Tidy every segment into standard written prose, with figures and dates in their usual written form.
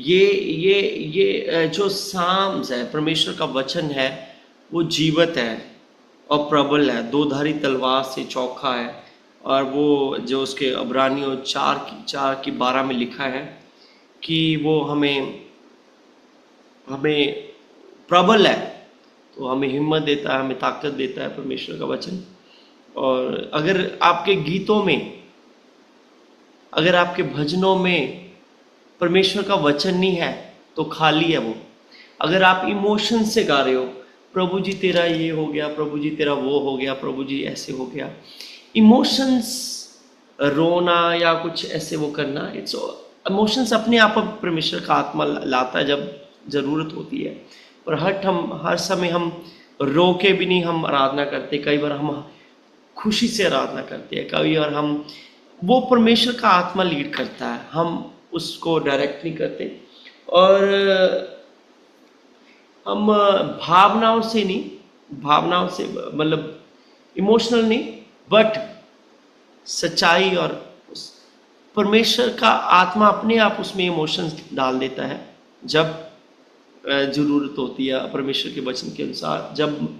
ये जो साम्स है, परमेश्वर का वचन है, वो जीवित है और प्रबल है, दो धारी तलवार से चौखा है। और वो जो उसके अब्रानियों 4:12 में लिखा है कि वो हमें हमें प्रबल है, तो हमें हिम्मत देता है, हमें ताकत देता है परमेश्वर का वचन। और अगर आपके गीतों में, अगर आपके भजनों में परमेश्वर का वचन नहीं है तो खाली है वो। अगर आप इमोशन से गा रहे हो, प्रभु जी तेरा ये हो गया, प्रभु जी तेरा वो हो गया, प्रभु जी ऐसे हो गया, इमोशंस, रोना या कुछ ऐसे वो करना, इट्स इमोशंस अपने आप परमेश्वर का आत्मा लाता है जब जरूरत होती है। पर हर समय हम रो के भी नहीं हम आराधना करते। कई बार हम खुशी से आराधना करते हैं, कई बार हम, वो परमेश्वर का आत्मा लीड करता है, हम उसको डायरेक्ट नहीं करते। और हम भावनाओं से नहीं, भावनाओं से मतलब इमोशनल नहीं, बट सच्चाई और परमेश्वर का आत्मा अपने आप उसमें इमोशंस डाल देता है जब जरूरत होती है। परमेश्वर के वचन के अनुसार जब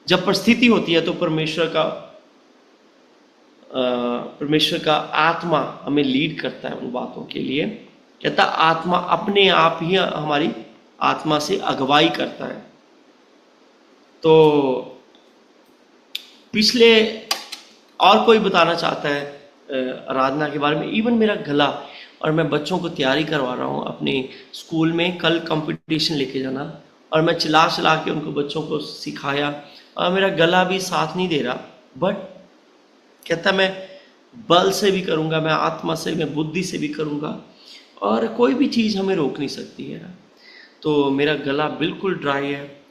जब परिस्थिति होती है तो परमेश्वर का आत्मा हमें लीड करता है उन बातों के लिए। कहता आत्मा अपने आप ही हमारी आत्मा से अगुवाई करता है। तो पिछले, और कोई बताना चाहता है आराधना के बारे में? इवन मेरा गला, और मैं बच्चों को तैयारी करवा रहा हूँ अपने स्कूल में, कल कंपटीशन लेके जाना, और मैं चिल्ला चिल्ला के उनको बच्चों को सिखाया, और मेरा गला भी साथ नहीं दे रहा। बट कहता मैं बल से भी करूँगा, मैं आत्मा से, मैं बुद्धि से भी करूँगा, और कोई भी चीज़ हमें रोक नहीं सकती है। तो मेरा गला बिल्कुल ड्राई है,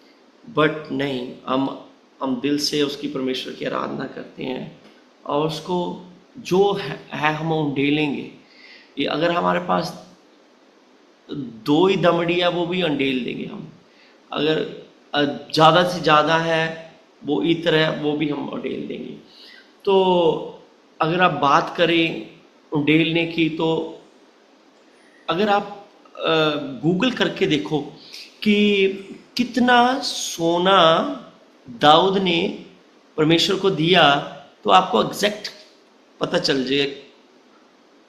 बट नहीं, हम दिल से उसकी परमेश्वर की आराधना करते हैं, और उसको जो है हम उंडेलेंगे। ये अगर हमारे पास 2 ही दमड़ी है, वो भी उंडेल देंगे हम। अगर ज़्यादा से ज़्यादा है वो इत्र है, वो भी हम उंडेल देंगे। तो अगर आप बात करें उंडेलने की, तो अगर आप गूगल करके देखो कि कितना सोना दाऊद ने परमेश्वर को दिया, तो आपको एग्जैक्ट पता चल जाए,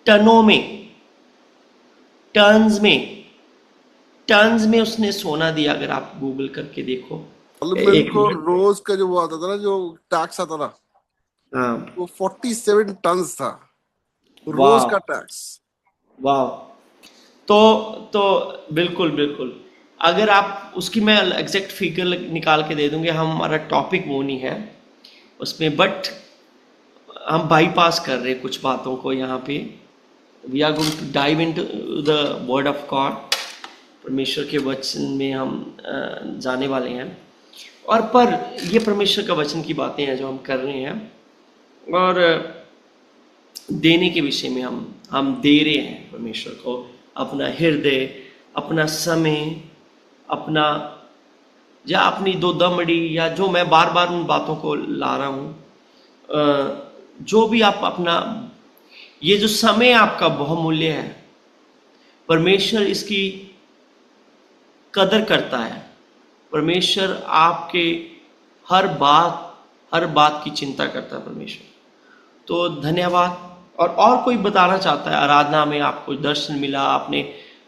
टनों में, टन्स में उसने सोना दिया। अगर आप गूगल करके देखो, मेरे एक को रोज का जो वो आता था ना, जो टैक्स आता था, हाँ, वो 47 टन था रोज वाह का टैक्स। वाह। तो बिल्कुल बिल्कुल, अगर आप उसकी, मैं एग्जैक्ट फिगर निकाल के दे दूंगे, हमारा टॉपिक वो नहीं है उसमें, बट हम बाईपास कर रहे हैं कुछ बातों को यहाँ पे। We are going to dive into the word of God, परमेश्वर के वचन में हम जाने वाले हैं। और पर ये परमेश्वर का वचन की बातें हैं जो हम कर रहे हैं, और देने के विषय में हम दे रहे हैं परमेश्वर को अपना हृदय, अपना समय, अपना, या अपनी 2 दमड़ी, या जो मैं बार बार उन बातों को ला रहा हूँ, जो भी आप अपना, ये जो समय आपका बहुमूल्य है, परमेश्वर इसकी कदर करता है। परमेश्वर आपके हर बात की चिंता करता है परमेश्वर। तो धन्यवाद। और कोई बताना चाहता है आराधना में आपको दर्शन मिला, आपने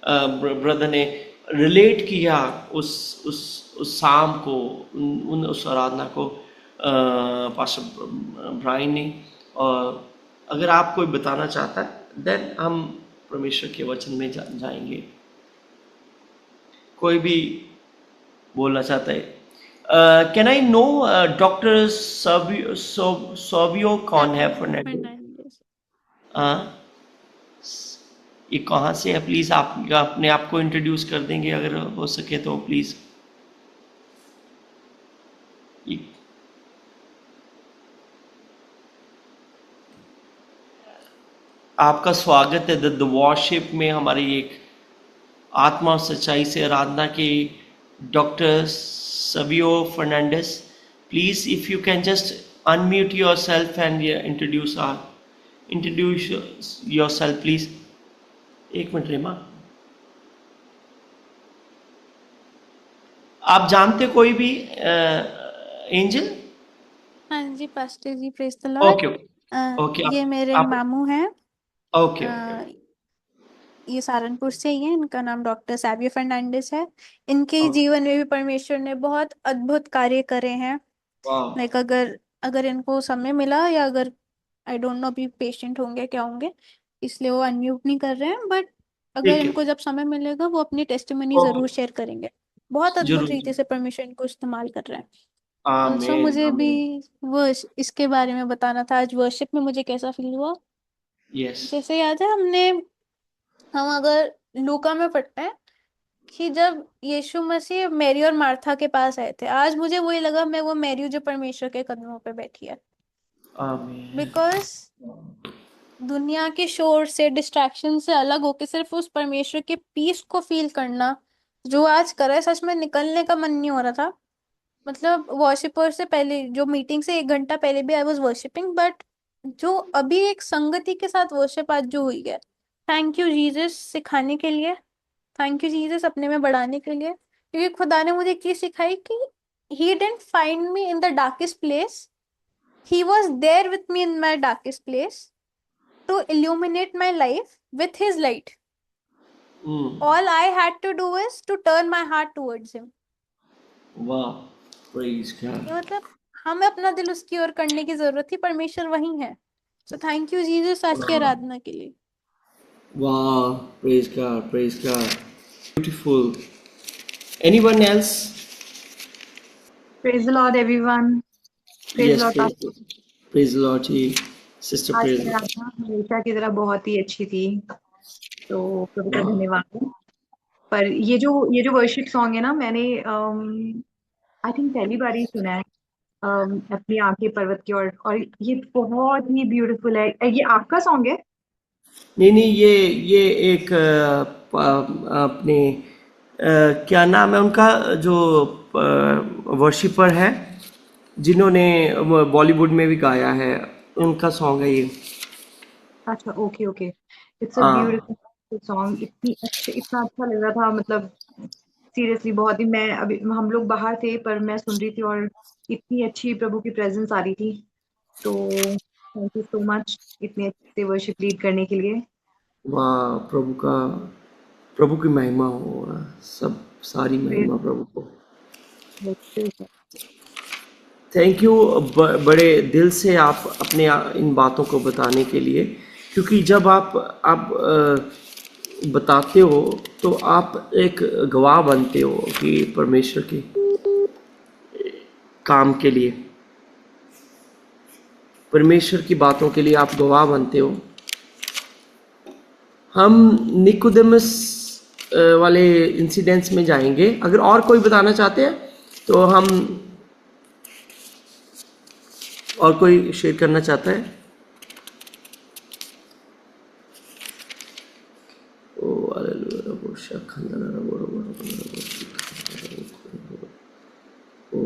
ब्रदर ने रिलेट किया उस शाम को, उस आराधना को पास्टर ब्रायन ने, और अगर आप कोई बताना चाहता है देन हम परमेश्वर के वचन में जाएंगे। कोई भी बोलना चाहता है? कैन आई नो डॉक्टर सोबियो कौन है? फर्नांडिस, हाँ, ये कहाँ से है? प्लीज़ आप अपने आप को इंट्रोड्यूस कर देंगे अगर हो सके तो प्लीज़। आपका स्वागत है द वॉरशिप में, हमारी एक आत्मा और सच्चाई से आराधना के doctor Sabio Fernandes. Please if you can just unmute yourself and introduce yourself please. एक मिनट रेमा। आप जानते कोई भी एंजल? हाँ जी pastor ji, praise the lord. Okay okay. ये मेरे आप मामू हैं। Okay okay. अ, ये सहारनपुर से ही है। इनका नाम डॉक्टर सैवियो फर्नांडिस है। इनके जीवन में भी परमेश्वर ने बहुत अद्भुत कार्य करे हैं। वाह। लाइक अगर अगर इनको समय मिला, या अगर आई डोंट नो अभी पेशेंट होंगे क्या होंगे, इसलिए वो अनम्यूट नहीं कर रहे हैं, बट अगर ठीक है। इनको जब समय मिलेगा वो अपनी टेस्टिमनी ओके। जरूर शेयर करेंगे। बहुत अद्भुत जरूर। रीति से परमेश्वर इनको इस्तेमाल कर रहे हैं। ऑल्सो आमीन मुझे भी आमीन। वो इसके बारे में बताना था, आज वर्शिप में मुझे कैसा फील हुआ। यस। जैसे याद है हम अगर लूका में पढ़ते हैं कि जब यीशु मसीह मैरी और मार्था के पास आए थे, आज मुझे वही लगा, मैं वो मैरी हूँ जो परमेश्वर के कदमों पे बैठी है। आमीन। बिकॉज दुनिया के शोर से, डिस्ट्रैक्शन से अलग होके सिर्फ उस परमेश्वर के पीस को फील करना जो आज करे, सच में निकलने का मन नहीं हो रहा था। मतलब वर्शिपर से पहले, जो मीटिंग से 1 घंटा पहले भी आई वॉज वर्शिपिंग, बट जो अभी एक संगति के साथ वर्शिप आज जो हुई है, थैंक यू जीसस सिखाने के लिए, थैंक यू जीसस अपने में बढ़ाने के लिए। क्योंकि खुदा ने मुझे एक चीज सिखाई कि he didn't find me in the darkest place, he was there with me in my darkest place to illuminate my life with his light. All I had to do is to turn my heart towards him. वाह। Praise ये God. मतलब हमें अपना दिल उसकी ओर करने की जरूरत थी, परमेश्वर वही है। सो थैंक यू जीसस आज की आराधना के लिए। वाह। Praise God praise God. Beautiful. Anyone else? Praise the Lord, everyone. Praise the yes Lord, Pastor. Praise Lord ji. Sister आज प्रेज। की आराधना हमेशा की तरह बहुत ही अच्छी थी, तो प्रभु का धन्यवाद है। पर ये जो वर्शिप सॉन्ग है ना, मैंने आई थिंक पहली बार ही सुना है, अपनी आंखें पर्वत की ओर, और ये बहुत ही ब्यूटीफुल है। ये आपका सॉन्ग है? नहीं नहीं, ये एक अपने क्या नाम है उनका, जो वर्शिपर है जिन्होंने बॉलीवुड में भी गाया है, उनका सॉन्ग है ये। अच्छा, ओके ओके। इट्स अ हाँ। Beautiful song. इतना अच्छा लग रहा था, मतलब सीरियसली बहुत ही। मैं अभी, हम लोग बाहर थे पर मैं सुन रही थी, और इतनी अच्छी प्रभु की प्रेजेंस आ रही थी। तो थैंक यू सो मच इतने अच्छे से वर्शिप लीड करने के लिए। वाह। प्रभु की महिमा हो। सब सारी महिमा प्रभु को। थैंक यू बड़े दिल से आप अपने इन बातों को बताने के लिए, क्योंकि जब आप बताते हो तो आप एक गवाह बनते हो कि परमेश्वर के काम के लिए, परमेश्वर की बातों के लिए आप गवाह बनते हो। हम निकोदेमस वाले इंसिडेंट्स में जाएंगे। अगर और कोई बताना चाहते हैं तो हम, और कोई शेयर करना चाहता है? ओ हालेलुया। रबो शखंदा रबो रबो ओ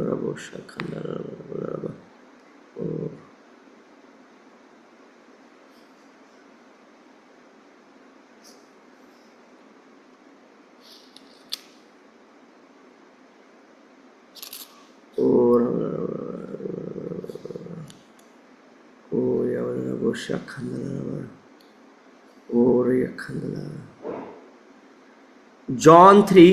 रबो शखंदा रबो ओ रबो शखंदा रबो ओ रे खंदा। जॉन 3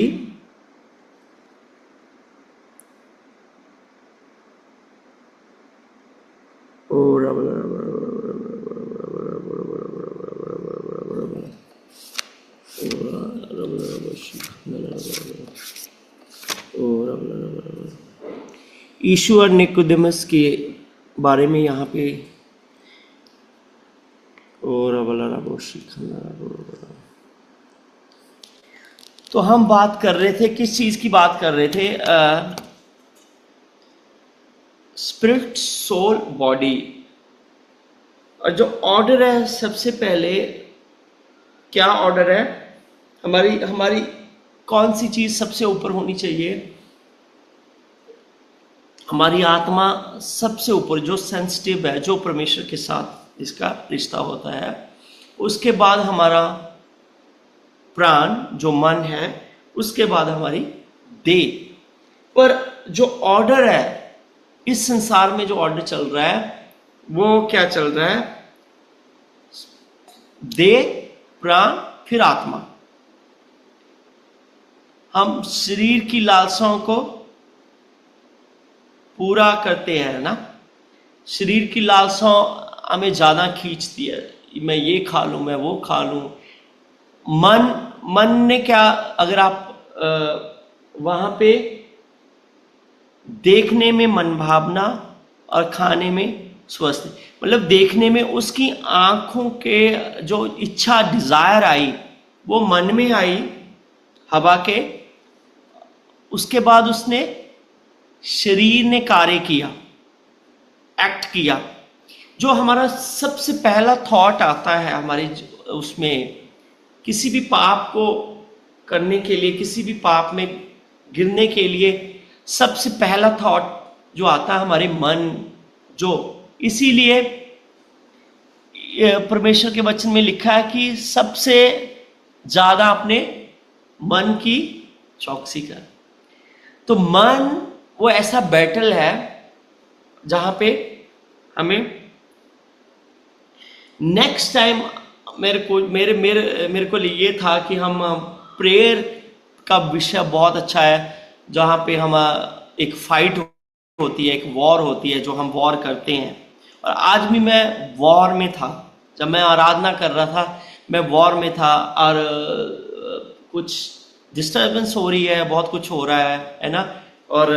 ओ यीशु और निकोदेमस के बारे में यहाँ पे तो हम बात कर रहे थे, किस चीज की बात कर रहे थे? Spirit, soul, body. और जो ऑर्डर है, सबसे पहले क्या ऑर्डर है? हमारी हमारी कौन सी चीज सबसे ऊपर होनी चाहिए? हमारी आत्मा सबसे ऊपर, जो सेंसिटिव है, जो परमेश्वर के साथ जिसका रिश्ता होता है। उसके बाद हमारा प्राण जो मन है, उसके बाद हमारी देह। पर जो ऑर्डर है इस संसार में, जो ऑर्डर चल रहा है वो क्या चल रहा है? देह, प्राण, फिर आत्मा। हम शरीर की लालसाओं को पूरा करते हैं ना, शरीर की लालसाओं हमें ज्यादा खींचती है, मैं ये खा लूं, मैं वो खा लूं। मन ने क्या, अगर आप वहां पे देखने में मन भावना और खाने में स्वस्थ, मतलब देखने में उसकी आंखों के जो इच्छा, डिजायर आई वो मन में आई हवा के, उसके बाद उसने शरीर ने कार्य किया, एक्ट किया। जो हमारा सबसे पहला थॉट आता है हमारे उसमें, किसी भी पाप को करने के लिए, किसी भी पाप में गिरने के लिए सबसे पहला थॉट जो आता है हमारे मन, जो इसीलिए परमेश्वर के वचन में लिखा है कि सबसे ज्यादा अपने मन की चौकसी कर। तो मन वो ऐसा बैटल है जहां पे हमें नेक्स्ट टाइम, मेरे को ये था कि हम प्रेयर का विषय बहुत अच्छा है, जहां पे हम एक फाइट होती है, एक वॉर होती है, जो हम वॉर करते हैं। और आज भी मैं वॉर में था, जब मैं आराधना कर रहा था मैं वॉर में था, और कुछ डिस्टर्बेंस हो रही है, बहुत कुछ हो रहा है ना, और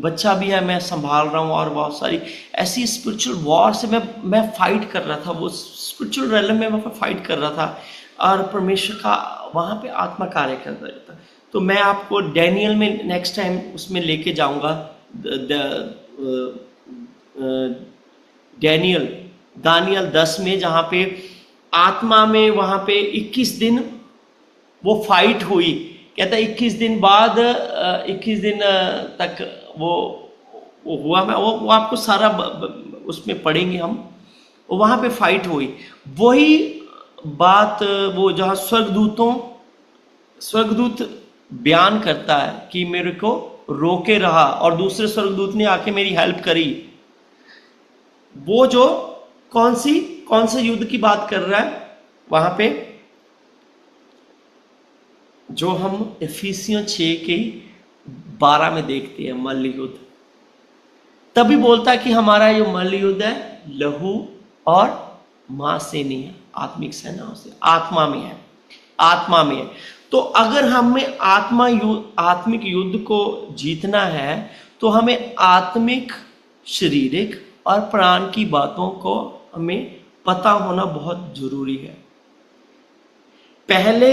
बच्चा भी है, मैं संभाल रहा हूँ, और बहुत सारी ऐसी स्पिरिचुअल वॉर से मैं फाइट कर रहा था, वो स्पिरिचुअल रेलम में मैं फाइट कर रहा था, और परमेश्वर का वहाँ पे आत्मा कार्य कर रहा था। तो मैं आपको डैनियल में नेक्स्ट टाइम उसमें लेके जाऊंगा, दानियल 10 में, जहाँ पे आत्मा में वहाँ पे 21 दिन वो फाइट हुई। कहता है 21 दिन बाद, 21 दिन तक वो हुआ। मैं वो आपको सारा उसमें पढ़ेंगे हम, वहां पे फाइट हुई। वही बात वो जहां स्वर्गदूत बयान करता है कि मेरे को रोके रहा, और दूसरे स्वर्गदूत ने आके मेरी हेल्प करी। वो जो कौन से युद्ध की बात कर रहा है वहां पे, जो हम इफिसियों 6 के 12 में देखते हैं, मल्ल युद्ध। तभी बोलता है कि हमारा ये मल्ल युद्ध है लहू और मां से नहीं है, आत्मिक सेनाओं से, आत्मा में है, आत्मा में है। तो अगर हमें आत्मिक युद्ध को जीतना है, तो हमें आत्मिक, शारीरिक और प्राण की बातों को हमें पता होना बहुत जरूरी है। पहले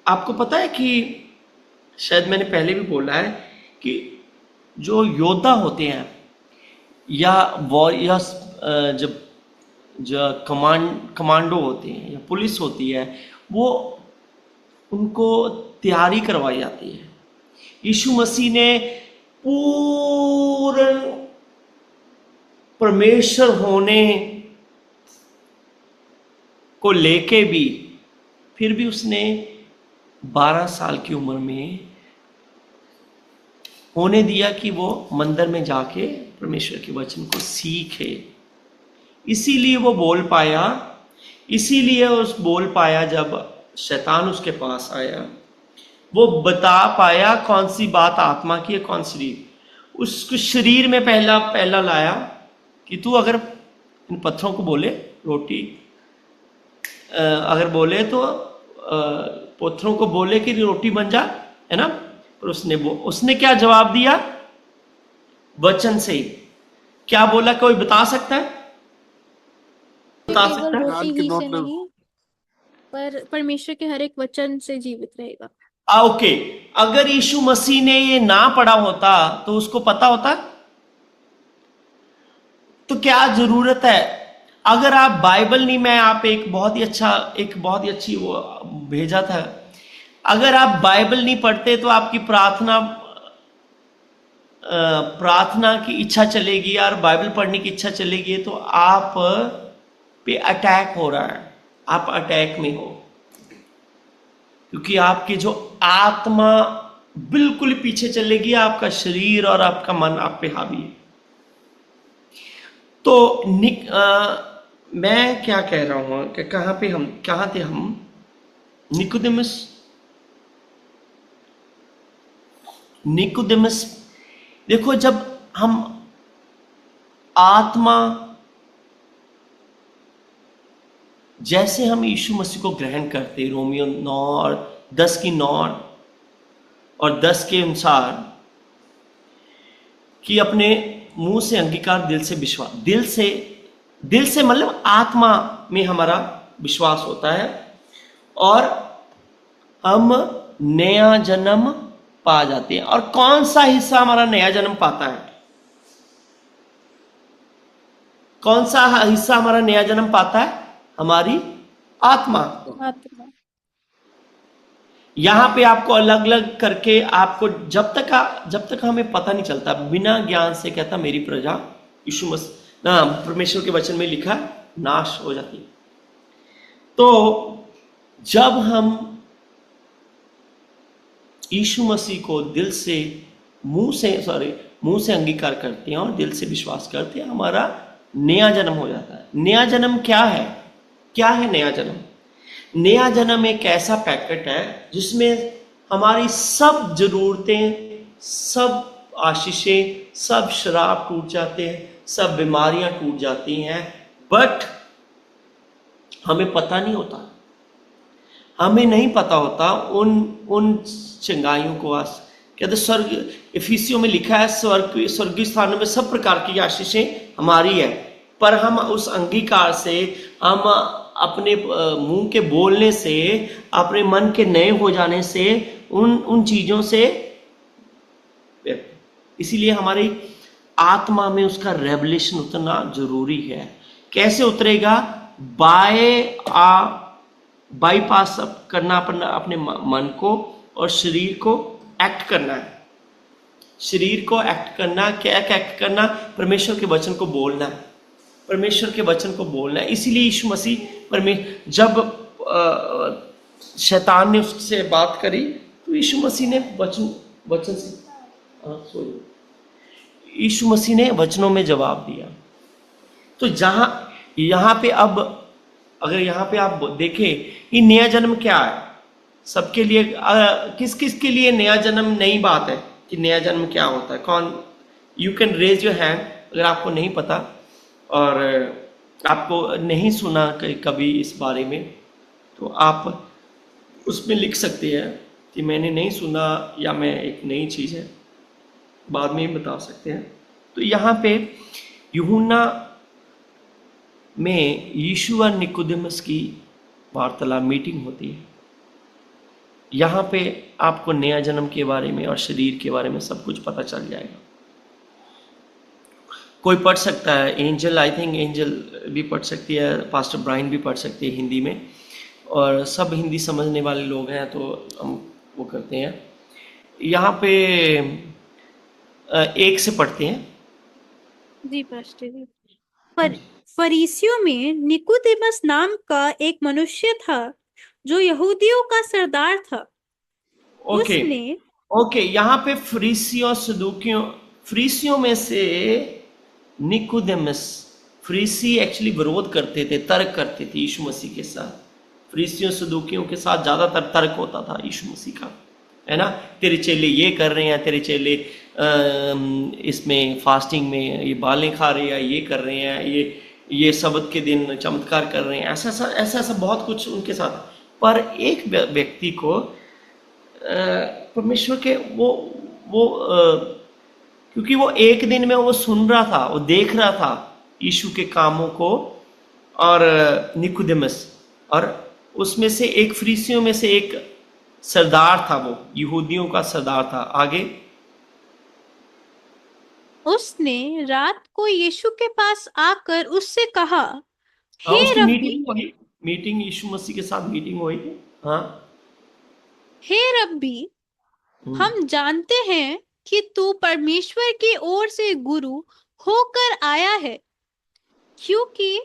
आपको पता है कि शायद मैंने पहले भी बोला है कि जो योद्धा होते हैं या जब कमांडो होते हैं या पुलिस होती है, वो उनको तैयारी करवाई जाती है। यीशु मसीह ने पूर्ण परमेश्वर होने को लेके भी, फिर भी उसने 12 साल की उम्र में होने दिया कि वो मंदिर में जाके परमेश्वर के वचन को सीखे। इसीलिए वो बोल पाया, जब शैतान उसके पास आया, वो बता पाया कौन सी बात आत्मा की है, कौन सी। उसको शरीर में पहला लाया कि तू अगर इन पत्थरों को बोले रोटी, अगर बोले तो पत्थरों को बोले कि रोटी बन जा, है ना। और उसने क्या जवाब दिया? वचन से ही। क्या बोला, कोई बता सकता है? बता केवल सकता है? रोटी God ही cannot से live. नहीं, पर परमेश्वर के हर एक वचन से जीवित रहेगा। ओके, अगर यीशु मसीह ने ये ना पढ़ा होता तो उसको पता होता? तो क्या जरूरत है? अगर आप बाइबल नहीं, मैं आप एक बहुत ही अच्छी वो भेजा था, अगर आप बाइबल नहीं पढ़ते तो आपकी प्रार्थना की इच्छा चलेगी और बाइबल पढ़ने की इच्छा चलेगी, तो आप पे अटैक हो रहा है। आप अटैक में हो, क्योंकि आपकी जो आत्मा बिल्कुल पीछे चलेगी, आपका शरीर और आपका मन आप पे हावी है। तो मैं क्या कह रहा हूं कि कहाँ थे हम? निकोदेमस, देखो जब हम आत्मा, जैसे हम यीशु मसीह को ग्रहण करते, रोमियो 9 और 10 की 9 और 10 के अनुसार, कि अपने मुंह से अंगीकार, दिल से विश्वास, दिल से मतलब आत्मा में हमारा विश्वास होता है, और हम नया जन्म पा जाते हैं। और कौन सा हिस्सा हमारा नया जन्म पाता है? कौन सा हिस्सा हमारा नया जन्म पाता है? हमारी आत्मा। आत्मा। यहां पे आपको अलग अलग करके, आपको जब तक हमें पता नहीं चलता, बिना ज्ञान से कहता मेरी प्रजा, यीशु मसीह परमेश्वर के वचन में लिखा, नाश हो जाती है। तो जब हम यीशु मसीह को मुंह से अंगीकार करते हैं और दिल से विश्वास करते हैं, हमारा नया जन्म हो जाता है। नया जन्म क्या है? क्या है नया जन्म? नया जन्म एक ऐसा पैकेट है जिसमें हमारी सब जरूरतें, सब आशीषें, सब शराब टूट जाते हैं, सब बीमारियां टूट जाती हैं, बट हमें पता नहीं होता। हमें नहीं पता होता उन चंगाइयों को। कहते स्वर्ग, इफिसियों में लिखा है, स्वर्गीय स्थानों में सब प्रकार की आशीषें हमारी है, पर हम उस अंगीकार से, हम अपने मुंह के बोलने से, अपने मन के नए हो जाने से, उन चीजों से, इसीलिए हमारी आत्मा में उसका रेवलेशन उतना जरूरी है। कैसे उतरेगा? बाईपास करना अपने मन को और शरीर को एक्ट करना है। शरीर को एक्ट करना, क्या एक्ट करना? परमेश्वर के वचन को बोलना है, परमेश्वर के वचन को बोलना है। इसीलिए यीशु मसीह जब शैतान ने उससे बात करी, तो यीशु मसीह ने यीशु मसीह ने वचनों में जवाब दिया। तो यहाँ पे अब अगर यहाँ पे आप देखें, ये नया जन्म क्या है सबके लिए? किस किस के लिए नया जन्म नई बात है कि नया जन्म क्या होता है? कौन? You can raise your hand अगर आपको नहीं पता और आपको नहीं सुना कभी इस बारे में, तो आप उसमें लिख सकते हैं कि मैंने नहीं सुना, या मैं एक नई चीज़ है, बाद में ही बता सकते हैं। तो यहाँ पे यूहन्ना में यीशु और निकोदेमस की वार्तालाप, मीटिंग होती है। यहाँ पे आपको नया जन्म के बारे में और शरीर के बारे में सब कुछ पता चल जाएगा। कोई पढ़ सकता है, एंजल, आई थिंक एंजल भी पढ़ सकती है, पास्टर ब्राइन भी पढ़ सकती है हिंदी में, और सब हिंदी समझने वाले लोग हैं तो हम वो करते हैं। यहाँ पे एक से पढ़ते हैं। जी पास्टर जी। फरीसियों में निकोदेमस नाम का एक मनुष्य था जो यहूदियों का सरदार था। ओके उसने ओके, यहाँ पे फरीसियों में से निकोदेमस, फरीसी एक्चुअली विरोध करते थे, तर्क करते थे यीशु मसीह के साथ। फरीसियों सदूकियों के साथ ज्यादातर तर्क होता था यीशु मसीह का, है ना? तेरे चेले ये कर रहे हैं, तेरे चेले इसमें फास्टिंग में ये बालें खा रहे हैं, ये कर रहे हैं, ये सबत के दिन चमत्कार कर रहे हैं, ऐसा बहुत कुछ उनके साथ। पर एक व्यक्ति को परमेश्वर के क्योंकि वो एक दिन में वो सुन रहा था, वो देख रहा था यीशु के कामों को, और निकोदेमस, और उसमें से एक फरीसियों में से एक सरदार था, वो यहूदियों का सरदार था। आगे, उसने रात को यीशु के पास आकर उससे कहा, हे उसकी रब्बी, मीटिंग यीशु मसीह के साथ मीटिंग हुई थी। हाँ, हे रब्बी, हम जानते हैं कि तू परमेश्वर की ओर से गुरु होकर आया है, क्योंकि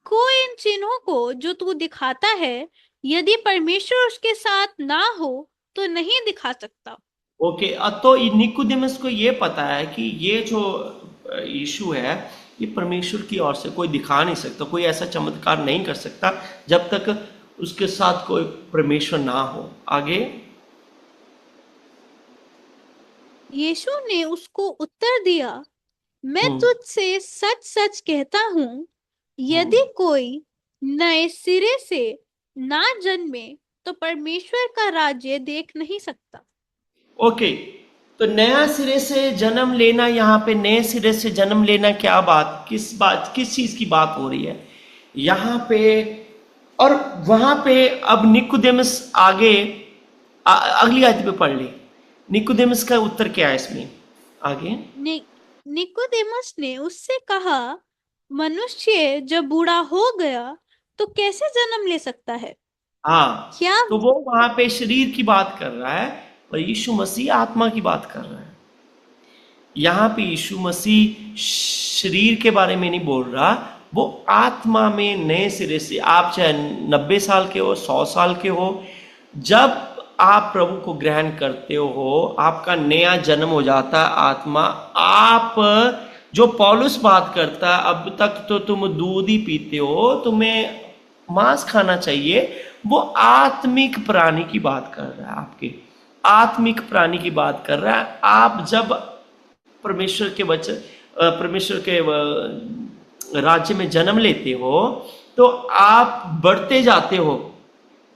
को इन चिन्हों को जो तू दिखाता है, यदि परमेश्वर उसके साथ ना हो तो नहीं दिखा सकता। ओके, तो निकोदेमस को ये पता है कि ये जो यीशु है ये परमेश्वर की ओर से, कोई दिखा नहीं सकता, कोई ऐसा चमत्कार नहीं कर सकता जब तक उसके साथ कोई परमेश्वर ना हो। आगे। यीशु ने उसको उत्तर दिया, मैं हम्म तुझसे सच सच कहता हूँ, यदि कोई नए सिरे से ना जन्मे तो परमेश्वर का राज्य देख नहीं सकता। ओके, तो नया सिरे से जन्म लेना, यहाँ पे नए सिरे से जन्म लेना क्या बात, किस चीज की बात हो रही है यहाँ पे? और वहां पे अब निकोदेमस आगे अगली आयत पे पढ़ ले, निकोदेमस का उत्तर क्या है इसमें? आगे। नि, निकोदेमस ने उससे कहा, मनुष्य जब बूढ़ा हो गया तो कैसे जन्म ले सकता है? हाँ, क्या तो वो वहां पे शरीर की बात कर रहा है और यीशु मसीह आत्मा की बात कर रहा है। यहाँ पे यीशु मसीह शरीर के बारे में नहीं बोल रहा, वो आत्मा में नए सिरे से, आप चाहे 90 साल के हो, 100 साल के हो, जब आप प्रभु को ग्रहण करते हो आपका नया जन्म हो जाता है आत्मा। आप जो पौलुस बात करता है, अब तक तो तुम दूध ही पीते हो, तुम्हें मांस खाना चाहिए, वो आत्मिक प्राणी की बात कर रहा है, आपके आत्मिक प्राणी की बात कर रहा है। आप जब परमेश्वर के वचन, परमेश्वर के राज्य में जन्म लेते हो तो आप बढ़ते जाते हो,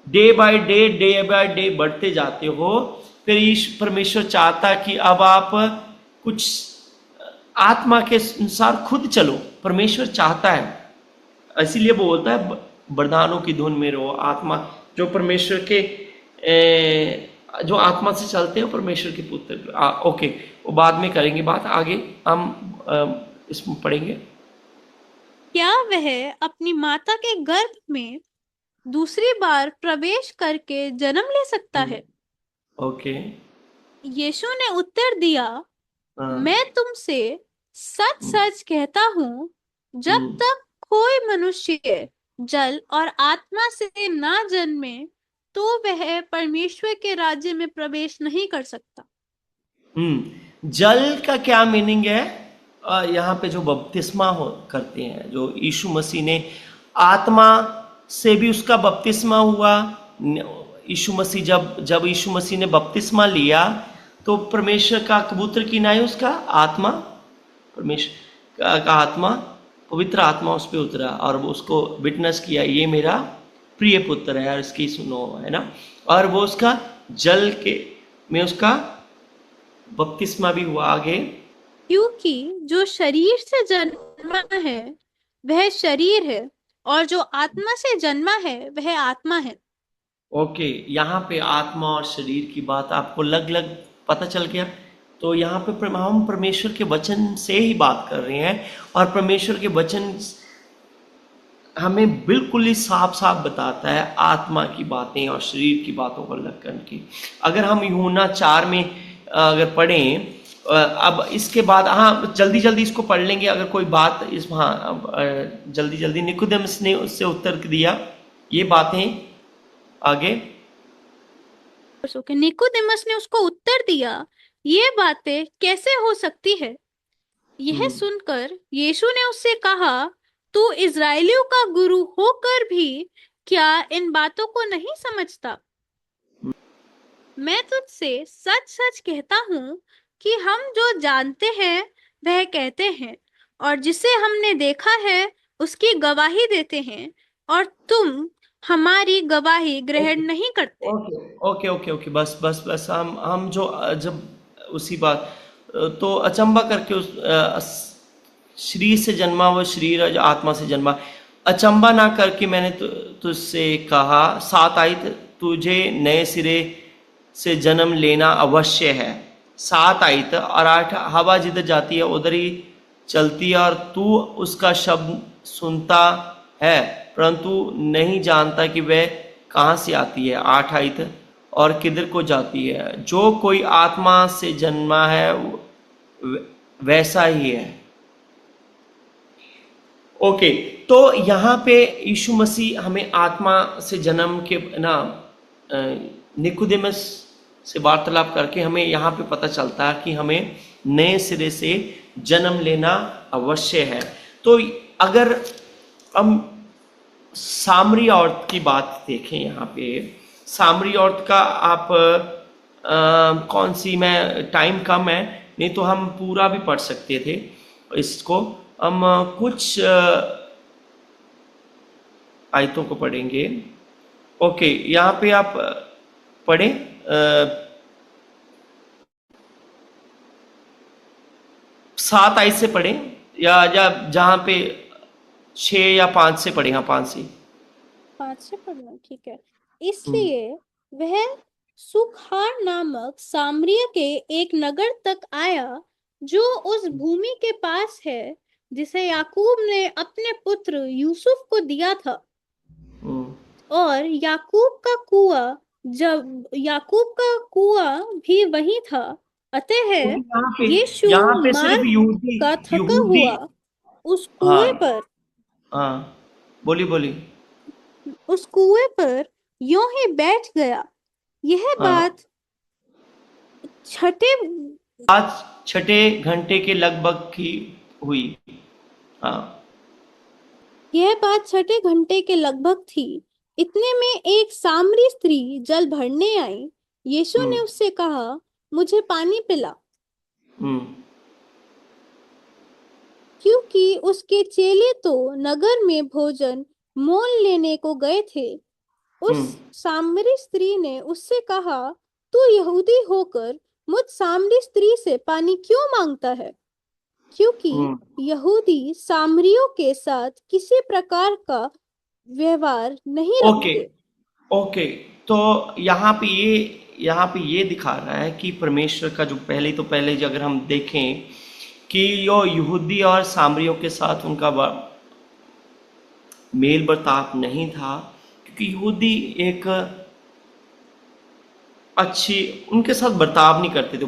डे बाय डे बढ़ते जाते हो। फिर परमेश्वर चाहता कि अब आप कुछ आत्मा के अनुसार खुद चलो, परमेश्वर चाहता है, इसीलिए बोलता है वरदानों की धुन में रहो। आत्मा जो परमेश्वर के जो आत्मा से चलते हैं परमेश्वर के पुत्र। ओके, वो बाद में करेंगे बात, आगे हम इसमें पढ़ेंगे। क्या वह अपनी माता के गर्भ में दूसरी बार प्रवेश करके जन्म ले सकता है? ओके। यीशु ने उत्तर दिया, हाँ। मैं तुमसे सच सच कहता हूँ, जब तक कोई मनुष्य जल और आत्मा से ना जन्मे तो वह परमेश्वर के राज्य में प्रवेश नहीं कर सकता। जल का क्या मीनिंग है? यहाँ पे जो बपतिस्मा करते हैं, जो यीशु मसीह ने आत्मा से भी उसका बपतिस्मा हुआ। यीशु मसीह जब यीशु मसीह ने बपतिस्मा लिया तो परमेश्वर का कबूतर की नाई उसका आत्मा, परमेश्वर का आत्मा, पवित्र आत्मा उस पर उतरा और वो उसको विटनेस किया, ये मेरा प्रिय पुत्र है और इसकी सुनो, है ना। और वो उसका जल के में उसका बपतिस्मा भी हुआ। आगे। क्योंकि जो शरीर से जन्मा है वह शरीर है और जो आत्मा से जन्मा है वह आत्मा है। ओके, यहाँ पे आत्मा और शरीर की बात आपको लग पता चल गया। तो यहाँ पे हम परमेश्वर के वचन से ही बात कर रहे हैं और परमेश्वर के वचन हमें बिल्कुल ही साफ साफ बताता है आत्मा की बातें और शरीर की बातों को अलग करने की। अगर हम यूहन्ना 4 में अगर पढ़ें, अब इसके बाद, हाँ जल्दी इसको पढ़ लेंगे अगर कोई बात इस, हाँ जल्दी निकोदेमस ने उससे उत्तर दिया ये बातें। आगे। निकोदेमस ने उसको उत्तर दिया, ये बातें कैसे हो सकती है? यह सुनकर यीशु ने उससे कहा, तू इजराइलियों का गुरु होकर भी क्या इन बातों को नहीं समझता? मैं तुझसे सच सच कहता हूँ कि हम जो जानते हैं वह कहते हैं और जिसे हमने देखा है उसकी गवाही देते हैं, और तुम हमारी गवाही ग्रहण नहीं करते। ओके, बस हम जो जब उसी बात तो अचंबा करके उस शरीर से जन्मा वो शरीर और आत्मा से जन्मा, अचंबा ना करके मैंने तुझसे कहा 7 आयत, तुझे नए सिरे से जन्म लेना अवश्य है। 7 आयत और 8, हवा जिधर जाती है उधर ही चलती है और तू उसका शब्द सुनता है परंतु नहीं जानता कि वह कहाँ से आती है। 8 आयत, और किधर को जाती है। जो कोई आत्मा से जन्मा है वैसा ही है। ओके, तो यहाँ पे यीशु मसीह हमें आत्मा से जन्म के ना निकोदेमस से वार्तालाप करके हमें यहाँ पे पता चलता है कि हमें नए सिरे से जन्म लेना अवश्य है। तो अगर हम सामरी औरत की बात देखें, यहाँ पे सामरी औरत का आप कौन सी, मैं टाइम कम है नहीं तो हम पूरा भी पढ़ सकते थे इसको, हम कुछ आयतों को पढ़ेंगे। ओके, यहाँ पे आप पढ़ें 7 आयत से पढ़ें या जहाँ पे 6 या 5 से पढ़ें। हाँ, 5 से 5 से पढ़ना, ठीक है। इसलिए वह सुखार नामक सामरिया के एक नगर तक आया जो उस भूमि के पास है जिसे याकूब ने अपने पुत्र यूसुफ को दिया था। और याकूब का कुआं भी वही था। अतः यीशु यहाँ पे सिर्फ मार्ग यहूदी का थका यहूदी हुआ उस कुएं हाँ पर हाँ, बोली उस कुएं पर यूं ही बैठ गया। यह हाँ, बात छठे आज 6 घंटे के लगभग की हुई। हाँ, यह बात 6 घंटे के लगभग थी। इतने में एक सामरी स्त्री जल भरने आई। यीशु ने उससे कहा, मुझे पानी पिला, क्योंकि उसके चेले तो नगर में भोजन मोल लेने को गए थे। उस सामरी स्त्री ने उससे कहा, तू यहूदी होकर मुझ सामरी स्त्री से पानी क्यों मांगता है? क्योंकि यहूदी सामरियों के साथ किसी प्रकार का व्यवहार नहीं ओके रखते। ओके, तो यहाँ पे ये दिखा रहा है कि परमेश्वर का जो पहले अगर हम देखें कि यो यहूदी और सामरियों के साथ उनका मेल बर्ताव नहीं था, क्योंकि यहूदी एक अच्छी उनके साथ बर्ताव नहीं करते थे।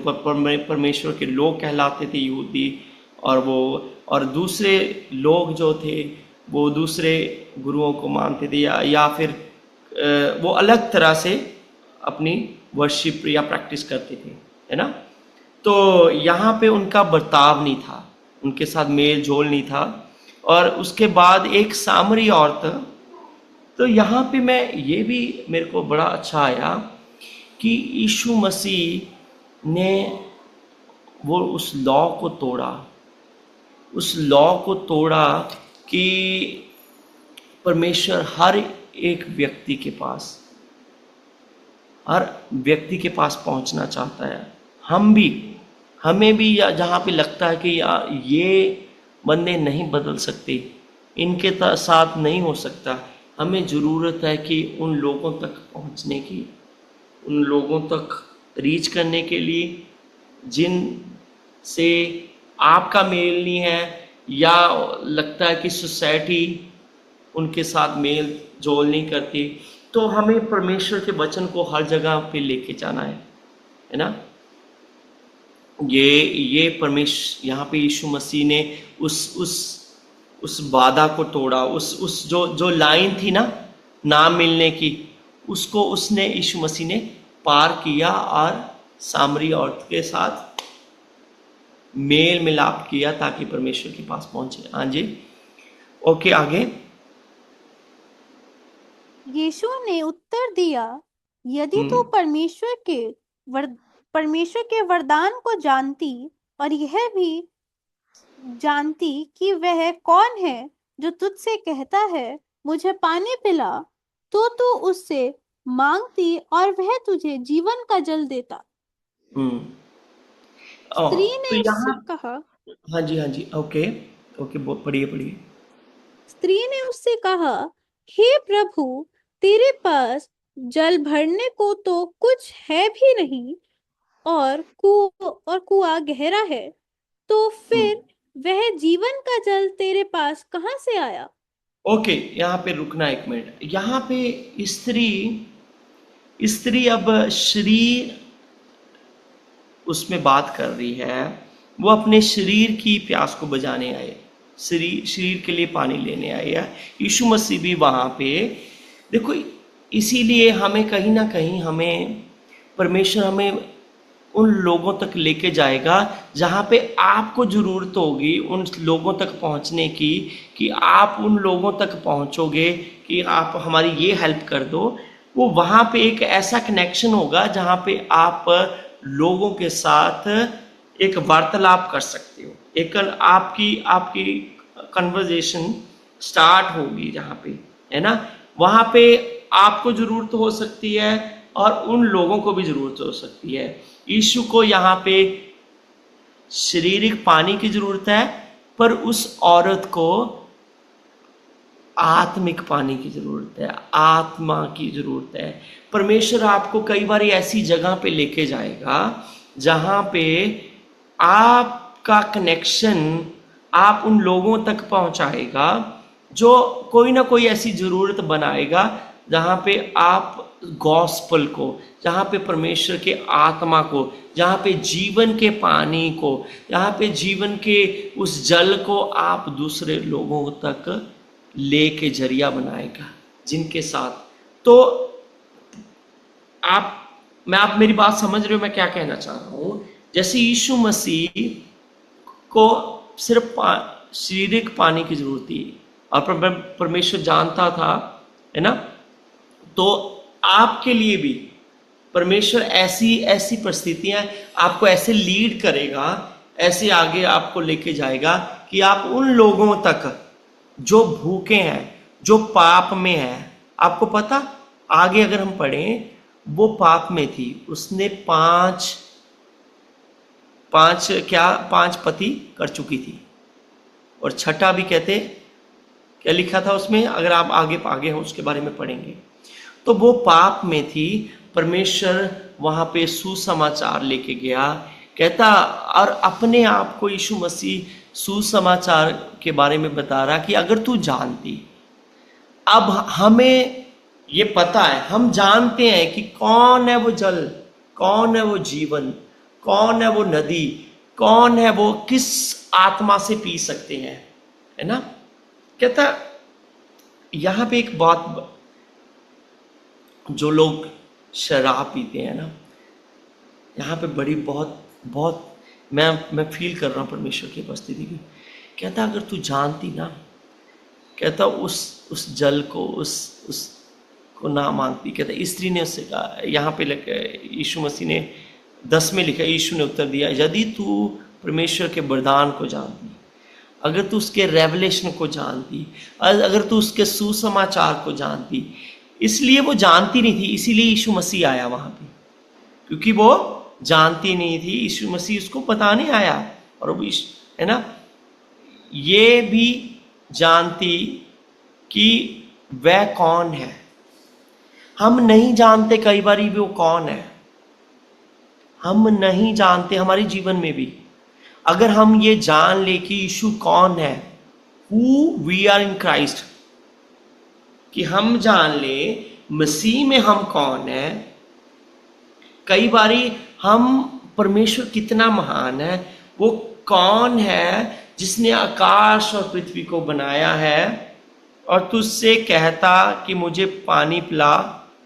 परमेश्वर के लोग कहलाते थे यहूदी, और दूसरे लोग जो थे वो दूसरे गुरुओं को मानते थे या फिर वो अलग तरह से अपनी वर्शिप या प्रैक्टिस करते थे, है ना। तो यहाँ पे उनका बर्ताव नहीं था, उनके साथ मेल जोल नहीं था। और उसके बाद एक सामरी औरत, तो यहाँ पे ये भी मेरे को बड़ा अच्छा आया कि यीशु मसीह ने वो उस लॉ को तोड़ा कि परमेश्वर हर व्यक्ति के पास पहुंचना चाहता है। हमें भी जहाँ पे लगता है कि ये बंदे नहीं बदल सकते, इनके साथ नहीं हो सकता, हमें ज़रूरत है कि उन लोगों तक पहुँचने की, उन लोगों तक रीच करने के लिए जिन से आपका मेल नहीं है, या लगता है कि सोसाइटी उनके साथ मेल जोल नहीं करती। तो हमें परमेश्वर के वचन को हर जगह पे लेके जाना है ना। ये परमेश्वर यहाँ पे यीशु मसीह ने उस वादा को तोड़ा, उस जो लाइन थी ना मिलने की, उसको यीशु मसीह ने पार किया और सामरी औरत के साथ मेल मिलाप किया ताकि परमेश्वर के पास पहुंचे। हाँ जी, ओके, आगे। यीशु ने उत्तर दिया, यदि तू परमेश्वर के वरदान को जानती और यह भी जानती कि वह कौन है जो तुझसे कहता है मुझे पानी पिला, तो तू उससे मांगती और वह तुझे जीवन का जल देता। स्त्री ने तो उससे कहा, हाँ जी, ओके, पढ़िए। स्त्री ने उससे कहा, हे प्रभु, तेरे पास जल भरने को तो कुछ है भी नहीं, और कुआं गहरा है, तो फिर वह जीवन का जल तेरे पास कहाँ से आया? ओके, यहाँ पे रुकना 1 मिनट। यहाँ पे स्त्री अब शरीर उसमें बात कर रही है, वो अपने शरीर की प्यास को बुझाने आए। शरीर के लिए पानी लेने आए हैं। यीशु मसीह भी वहाँ पे, देखो, इसीलिए हमें कहीं ना कहीं हमें परमेश्वर हमें उन लोगों तक लेके जाएगा जहाँ पे आपको ज़रूरत होगी उन लोगों तक पहुँचने की, कि आप उन लोगों तक पहुँचोगे कि आप हमारी ये हेल्प कर दो। वो वहाँ पे एक ऐसा कनेक्शन होगा जहाँ पे आप लोगों के साथ एक वार्तालाप कर सकते हो, एक आपकी कन्वर्जेशन स्टार्ट होगी जहाँ पे, है ना। वहाँ पे आपको ज़रूरत हो सकती है और उन लोगों को भी ज़रूरत हो सकती है। यीशु को यहाँ पे शारीरिक पानी की ज़रूरत है, पर उस औरत को आत्मिक पानी की ज़रूरत है, आत्मा की ज़रूरत है। परमेश्वर आपको कई बार ऐसी जगह पे लेके जाएगा जहाँ पे आपका कनेक्शन आप उन लोगों तक पहुँचाएगा जो कोई ना कोई ऐसी ज़रूरत बनाएगा जहाँ पे आप गॉस्पल को, जहाँ पे परमेश्वर के आत्मा को, जहाँ पे जीवन के पानी को, जहाँ पे जीवन के उस जल को आप दूसरे लोगों तक लेके जरिया बनाएगा जिनके साथ। तो आप मेरी बात समझ रहे हो मैं क्या कहना चाह रहा हूँ। जैसे यीशु मसीह को सिर्फ शारीरिक पानी की जरूरत थी और परमेश्वर जानता था, है ना। तो आपके लिए भी परमेश्वर ऐसी परिस्थितियां आपको ऐसे लीड करेगा, ऐसे आगे आपको लेके जाएगा कि आप उन लोगों तक जो भूखे हैं, जो पाप में हैं। आपको पता, आगे अगर हम पढ़ें, वो पाप में थी, उसने पांच पति कर चुकी थी, और छठा भी कहते, क्या लिखा था उसमें, अगर आप आगे हो उसके बारे में पढ़ेंगे। तो वो पाप में थी, परमेश्वर वहाँ पे सुसमाचार लेके गया, कहता, और अपने आप को यीशु मसीह सुसमाचार के बारे में बता रहा कि अगर तू जानती, अब हमें ये पता है, हम जानते हैं कि कौन है वो जल, कौन है वो जीवन, कौन है वो नदी, कौन है वो, किस आत्मा से पी सकते हैं, है ना। कहता यहाँ पे एक बात, जो लोग शराब पीते हैं ना, यहाँ पे बड़ी बहुत मैं फील कर रहा हूँ परमेश्वर की उपस्थिति की। कहता अगर तू जानती ना, कहता उस जल को उसको ना मांगती। कहता स्त्री ने उससे कहा, यहाँ पे यीशु मसीह ने 10 में लिखा, यीशु ने उत्तर दिया, यदि तू परमेश्वर के वरदान को जानती, अगर तू उसके रेवलेशन को जानती, अगर तू उसके सुसमाचार को जानती, इसलिए वो जानती नहीं थी, इसीलिए यीशु मसीह आया वहाँ पे, क्योंकि वो जानती नहीं थी, यीशु मसीह उसको बताने आया। और वो, है ना, ये भी जानती कि वह कौन है। हम नहीं जानते कई बार वो कौन है, हम नहीं जानते हमारे जीवन में भी। अगर हम ये जान ले कि यीशु कौन है, who we are in Christ, कि हम जान ले मसीह में हम कौन है। कई बारी हम परमेश्वर कितना महान है, वो कौन है जिसने आकाश और पृथ्वी को बनाया है, और तुझसे कहता कि मुझे पानी पिला,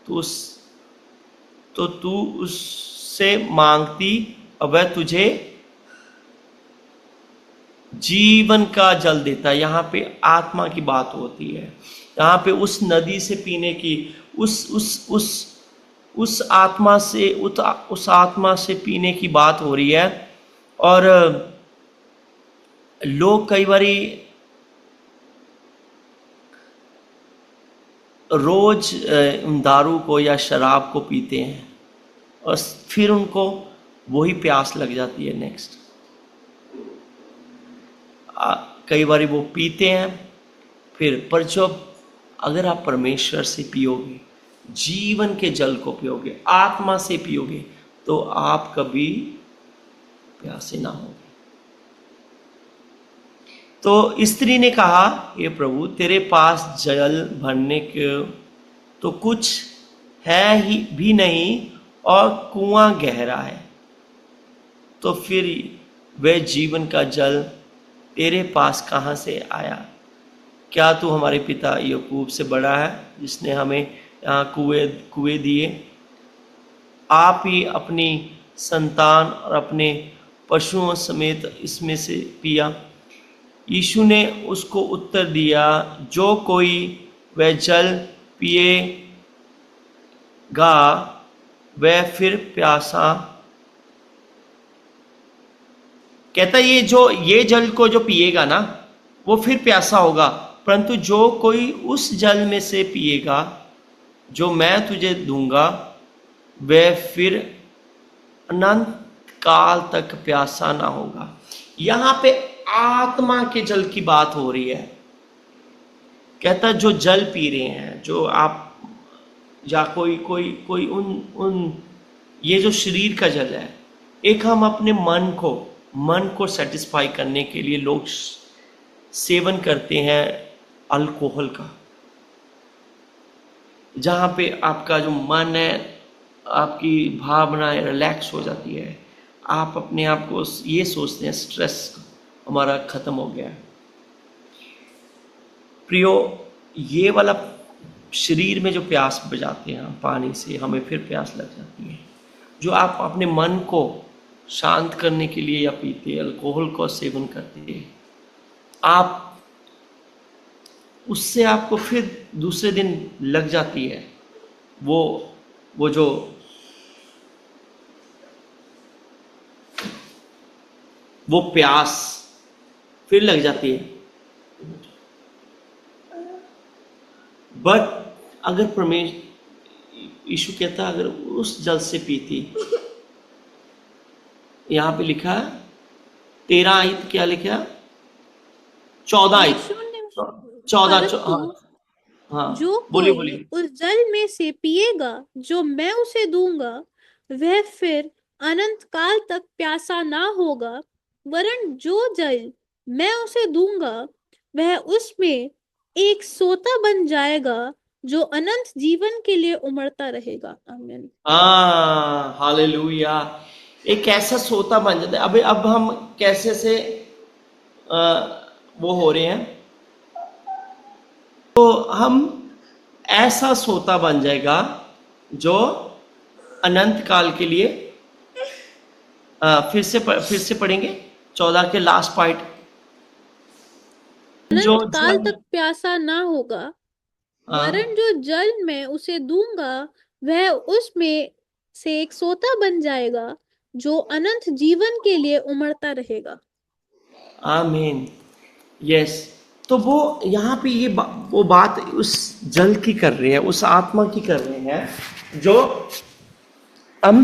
तो तू उससे मांगती और वह तुझे जीवन का जल देता। यहाँ पे आत्मा की बात होती है, यहाँ पे उस नदी से पीने की, उस आत्मा से पीने की बात हो रही है। और लोग कई बारी रोज दारू को या शराब को पीते हैं और फिर उनको वही प्यास लग जाती है नेक्स्ट। कई बारी वो पीते हैं फिर, पर जब अगर आप परमेश्वर से पियोगे, जीवन के जल को पियोगे, आत्मा से पियोगे, तो आप कभी प्यासे ना होगे। तो स्त्री ने कहा, हे प्रभु, तेरे पास जल भरने के तो कुछ है ही भी नहीं और कुआं गहरा है, तो फिर वह जीवन का जल तेरे पास कहाँ से आया? क्या तू हमारे पिता याकूब से बड़ा है, जिसने हमें यहाँ कुएं दिए? आप ही अपनी संतान और अपने पशुओं समेत इसमें से पिया। यीशु ने उसको उत्तर दिया, जो कोई वह जल पिएगा वह फिर प्यासा, कहता ये जल को जो पिएगा ना, वो फिर प्यासा होगा, परंतु जो कोई उस जल में से पिएगा जो मैं तुझे दूंगा, वह फिर अनंत काल तक प्यासा ना होगा। यहाँ पे आत्मा के जल की बात हो रही है। कहता जो जल पी रहे हैं, जो आप या कोई उन ये जो शरीर का जल है, एक हम अपने मन को सेटिस्फाई करने के लिए लोग सेवन करते हैं अल्कोहल का, जहाँ पे आपका जो मन है, आपकी भावनाएं रिलैक्स हो जाती है, आप अपने आप को ये सोचते हैं स्ट्रेस हमारा खत्म हो गया है। प्रियो, ये वाला शरीर में जो प्यास बुझाते हैं पानी से, हमें फिर प्यास लग जाती है। जो आप अपने मन को शांत करने के लिए या पीते अल्कोहल का सेवन करते हैं, आप उससे आपको फिर दूसरे दिन लग जाती है वो जो वो प्यास फिर लग जाती है। बट अगर यीशु कहता अगर उस जल से पीती, यहाँ पे लिखा 13 आयत, क्या लिखा 14 आयत, यीशु ने 14 परंतु हाँ जो बोलिए कोई बोलिए। उस जल में से पिएगा जो मैं उसे दूंगा, वह फिर अनंत काल तक प्यासा ना होगा, वरन जो जल मैं उसे दूंगा वह उसमें एक सोता बन जाएगा जो अनंत जीवन के लिए उमड़ता रहेगा। आमीन। हाँ, हालेलुया। एक ऐसा सोता बन जाता है। अब हम कैसे से वो हो रहे हैं, तो हम ऐसा सोता बन जाएगा जो अनंत काल के लिए फिर से पढ़ेंगे 14 के लास्ट पार्ट। जो अनंत काल जल तक प्यासा ना होगा, हाँ, वरन जो जल मैं उसे दूंगा वह उसमें से एक सोता बन जाएगा जो अनंत जीवन के लिए उमड़ता रहेगा। आमीन। यस, तो वो यहाँ पे वो बात उस जल की कर रहे हैं, उस आत्मा की कर रहे हैं, जो हम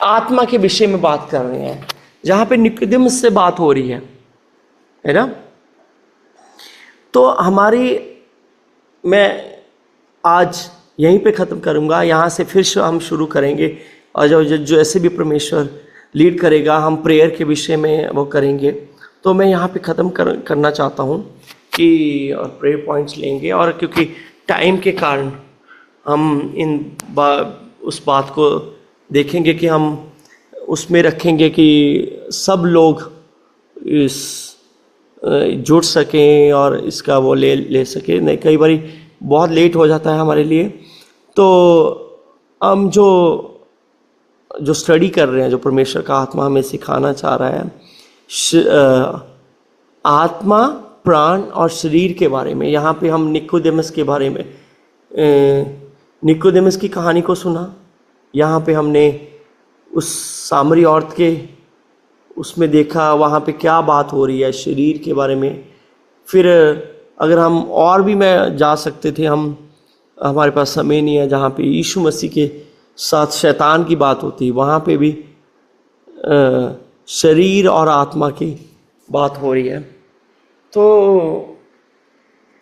आत्मा के विषय में बात कर रहे हैं, जहाँ पे निकोदेमुस से बात हो रही है ना। तो मैं आज यहीं पे ख़त्म करूँगा, यहाँ से फिर हम शुरू करेंगे, और जो ऐसे भी परमेश्वर लीड करेगा, हम प्रेयर के विषय में वो करेंगे। तो मैं यहाँ पे ख़त्म करना चाहता हूँ कि और प्रेयर पॉइंट्स लेंगे, और क्योंकि टाइम के कारण हम उस बात को देखेंगे कि हम उसमें रखेंगे कि सब लोग जुड़ सकें और इसका वो ले सकें। नहीं, कई बार बहुत लेट हो जाता है हमारे लिए। तो हम जो स्टडी कर रहे हैं, जो परमेश्वर का आत्मा हमें सिखाना चाह रहा है, आत्मा, प्राण और शरीर के बारे में। यहाँ पे हम निकोदेमुस के बारे में, निकोदेमुस की कहानी को सुना। यहाँ पे हमने उस सामरी औरत के उसमें देखा, वहाँ पे क्या बात हो रही है शरीर के बारे में। फिर अगर हम और भी मैं जा सकते थे, हमारे पास समय नहीं है, जहाँ पे यीशु मसीह के साथ शैतान की बात होती, वहाँ पे भी शरीर और आत्मा की बात हो रही है। तो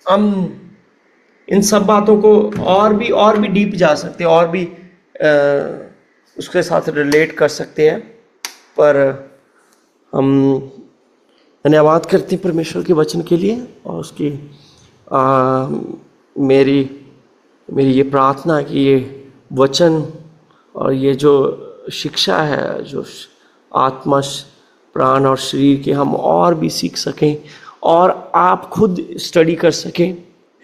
हम इन सब बातों को और भी डीप जा सकते हैं, और भी उसके साथ रिलेट कर सकते हैं। पर हम धन्यवाद करते हैं परमेश्वर के वचन के लिए, और उसकी मेरी ये प्रार्थना है कि ये वचन और ये जो शिक्षा है, जो आत्मा प्राण और शरीर के हम और भी सीख सकें और आप खुद स्टडी कर सकें,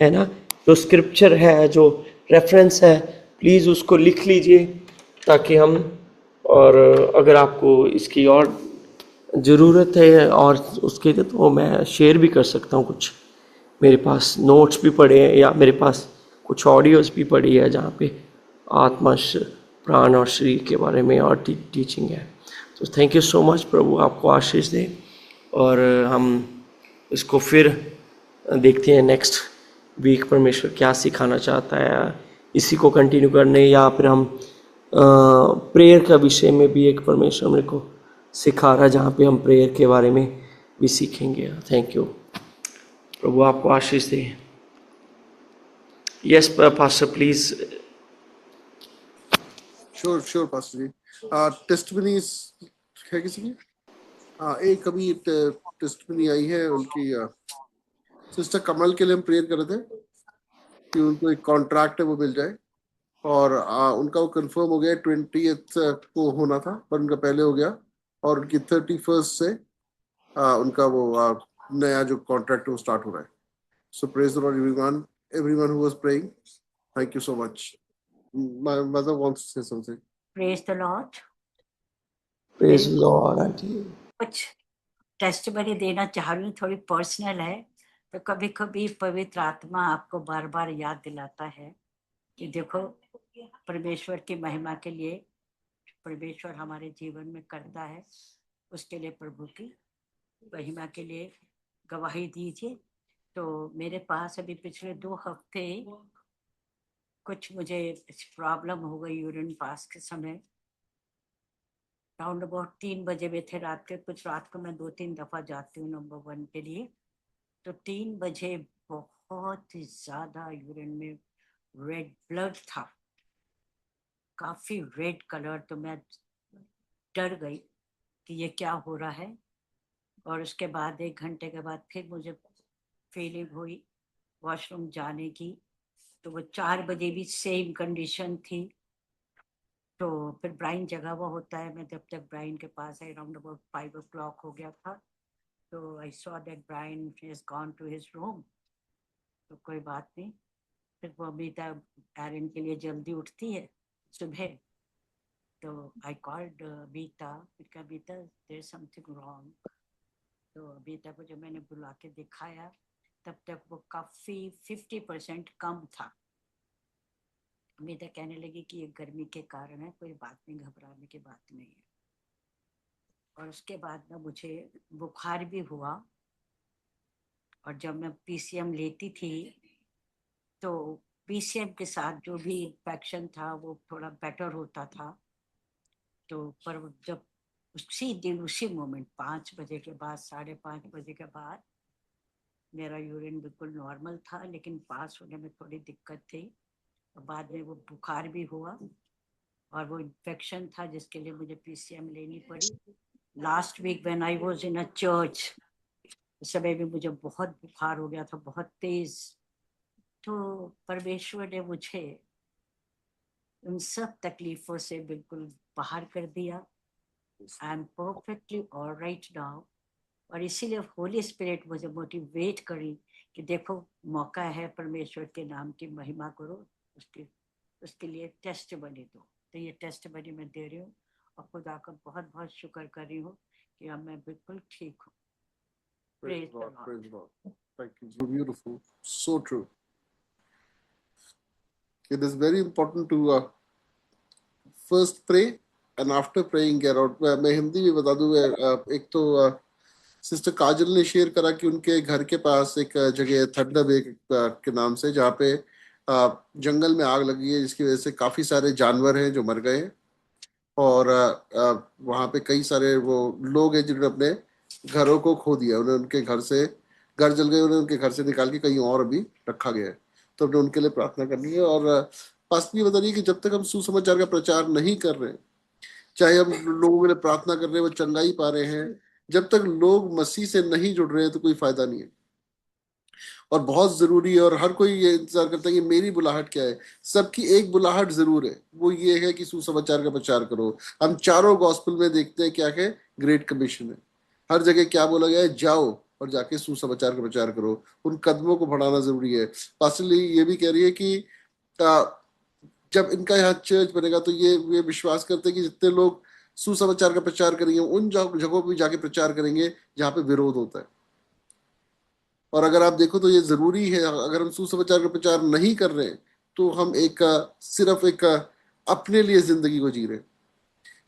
है ना। जो स्क्रिप्चर है, जो रेफरेंस है, प्लीज़ उसको लिख लीजिए ताकि हम, और अगर आपको इसकी और ज़रूरत है और उसके लिए तो मैं शेयर भी कर सकता हूँ कुछ। मेरे पास नोट्स भी पड़े हैं या मेरे पास कुछ ऑडियोज़ भी पड़ी है जहाँ पे आत्मा, प्राण और शरीर के बारे में और टीचिंग है। तो थैंक यू सो मच, प्रभु आपको आशीष दे। और हम इसको फिर देखते हैं नेक्स्ट वीक परमेश्वर क्या सिखाना चाहता है, इसी को कंटिन्यू करने, या फिर हम प्रेयर का विषय में भी एक परमेश्वर मेरे को सिखा रहा है जहाँ पे हम प्रेयर के बारे में भी सीखेंगे। थैंक यू, प्रभु आपको आशीष दे। Yes pastor please. Sure pastor ji. Testimonies है किसी की? एक अभी टेस्टिमनी आई है उनकी, सिस्टर कमल के लिए हम प्रेयर कर रहे थे कि उनको एक कॉन्ट्रैक्ट है वो मिल जाए, और उनका वो कंफर्म हो गया 20th को होना था पर उनका पहले हो गया, और उनकी 31st से उनका वो नया जो कॉन्ट्रैक्ट है वो स्टार्ट हो रहा है। So praise the lord everyone who was praying. Thank you so much. My mother wants to say something. Praise the Lord. Praise Lord aunty. कुछ टेस्टिमनी देना चाह रही हूँ, थोड़ी पर्सनल है। तो कभी कभी पवित्र आत्मा आपको बार बार याद दिलाता है कि देखो, परमेश्वर की महिमा के लिए परमेश्वर हमारे जीवन में करता है, उसके लिए प्रभु की महिमा के लिए गवाही दीजिए। तो मेरे पास अभी पिछले 2 हफ्ते कुछ मुझे प्रॉब्लम हो गई यूरिन पास के समय। राउंड अबाउट 3 बजे में थे रात के, कुछ रात को मैं 2-3 दफा जाती हूँ नंबर 1 के लिए। तो 3 बजे बहुत ही ज्यादा यूरिन में रेड ब्लड था, काफी रेड कलर। तो मैं डर गई कि ये क्या हो रहा है। और उसके बाद 1 घंटे के बाद फिर मुझे फीलिंग हुई वॉशरूम जाने की। तो वो 4 बजे भी सेम कंडीशन थी। तो फिर ब्राइन जगा हुआ होता है, मैं जब तक ब्राइन के पास आई अराउंड अबाउट 5 o'clock हो गया था। तो I saw that Brian is gone to his room. तो कोई बात नहीं, फिर वो अमीता एरन के लिए जल्दी उठती है सुबह। तो आई कॉल्ड बीता, फिर बीता देयर इज समथिंग रॉन्ग। तो बीता को जब मैंने बुला के दिखाया तब तक वो काफी 50% कम था। अमीता कहने लगी कि ये गर्मी के कारण है, कोई बात नहीं, घबराने की बात नहीं है। और उसके बाद में मुझे बुखार भी हुआ, और जब मैं पीसीएम लेती थी तो पीसीएम के साथ जो भी इन्फेक्शन था वो थोड़ा बेटर होता था। तो पर जब उसी दिन उसी मोमेंट 5 बजे के बाद, 5:30 बजे के बाद मेरा यूरिन बिल्कुल नॉर्मल था, लेकिन पास होने में थोड़ी दिक्कत थी। और बाद में वो बुखार भी हुआ और वो इन्फेक्शन था जिसके लिए मुझे पीसीएम लेनी पड़ी। Last week when I was in a church, उस समय भी मुझे बहुत बुखार हो गया था, बहुत तेज। तो परमेश्वर ने मुझे उन सब तकलीफों से बिल्कुल बाहर कर दिया। I am perfectly alright now. और इसीलिए होली स्पिरिट मुझे मोटिवेट करी कि देखो, मौका है, परमेश्वर के नाम की महिमा करो, उसके लिए टेस्ट बनी दो। तो ये टेस्ट बनी मैं दे रही हूँ और खुदा का बहुत बहुत शुक्र कर रही हूँ कि अब मैं बिल्कुल ठीक हूँ। Praise the Lord. Praise the Lord. Thank you. So beautiful. So true. It is very important to first pray and after praying get out. मैं हिंदी में बता दूं, एक तो सिस्टर काजल ने शेयर करा कि उनके घर के पास एक जगह है थंडर बे के नाम से, जहाँ पे जंगल में आग लगी है जिसकी वजह से काफी सारे जानवर हैं जो मर गए हैं, और वहाँ पे कई सारे वो लोग हैं जिन्होंने अपने घरों को खो दिया। उन्हें उनके घर जल गए, उन्हें उनके घर से निकाल के कहीं और अभी रखा गया है। तो हमने उनके लिए प्रार्थना करनी है। और पास्टर ये बता रही है कि जब तक हम सुसमाचार का प्रचार नहीं कर रहे, चाहे हम लोगों के लिए प्रार्थना कर रहे हैं, वो चंगाई पा रहे हैं, जब तक लोग मसीह से नहीं जुड़ रहे हैं तो कोई फायदा नहीं है। और बहुत जरूरी है, और हर कोई ये इंतजार करता है कि मेरी बुलाहट क्या है। सबकी एक बुलाहट जरूर है, वो ये है कि सुसमाचार का प्रचार करो। हम चारों गॉस्पेल में देखते हैं क्या है, ग्रेट कमीशन है। हर जगह क्या बोला गया है, जाओ और जाके सुसमाचार का प्रचार करो, उन कदमों को बढ़ाना जरूरी है। पास्टर ली ये भी कह रही है कि आ, जब इनका यहाँ चर्च बनेगा तो ये विश्वास करते हैं कि जितने लोग सुसमाचार का प्रचार करेंगे उन जगहों पर भी जाके प्रचार करेंगे जहाँ पे विरोध होता है। और अगर आप देखो तो ये जरूरी है, अगर हम सुसमाचार का प्रचार नहीं कर रहे हैं तो हम सिर्फ अपने लिए जिंदगी को जी रहे हैं।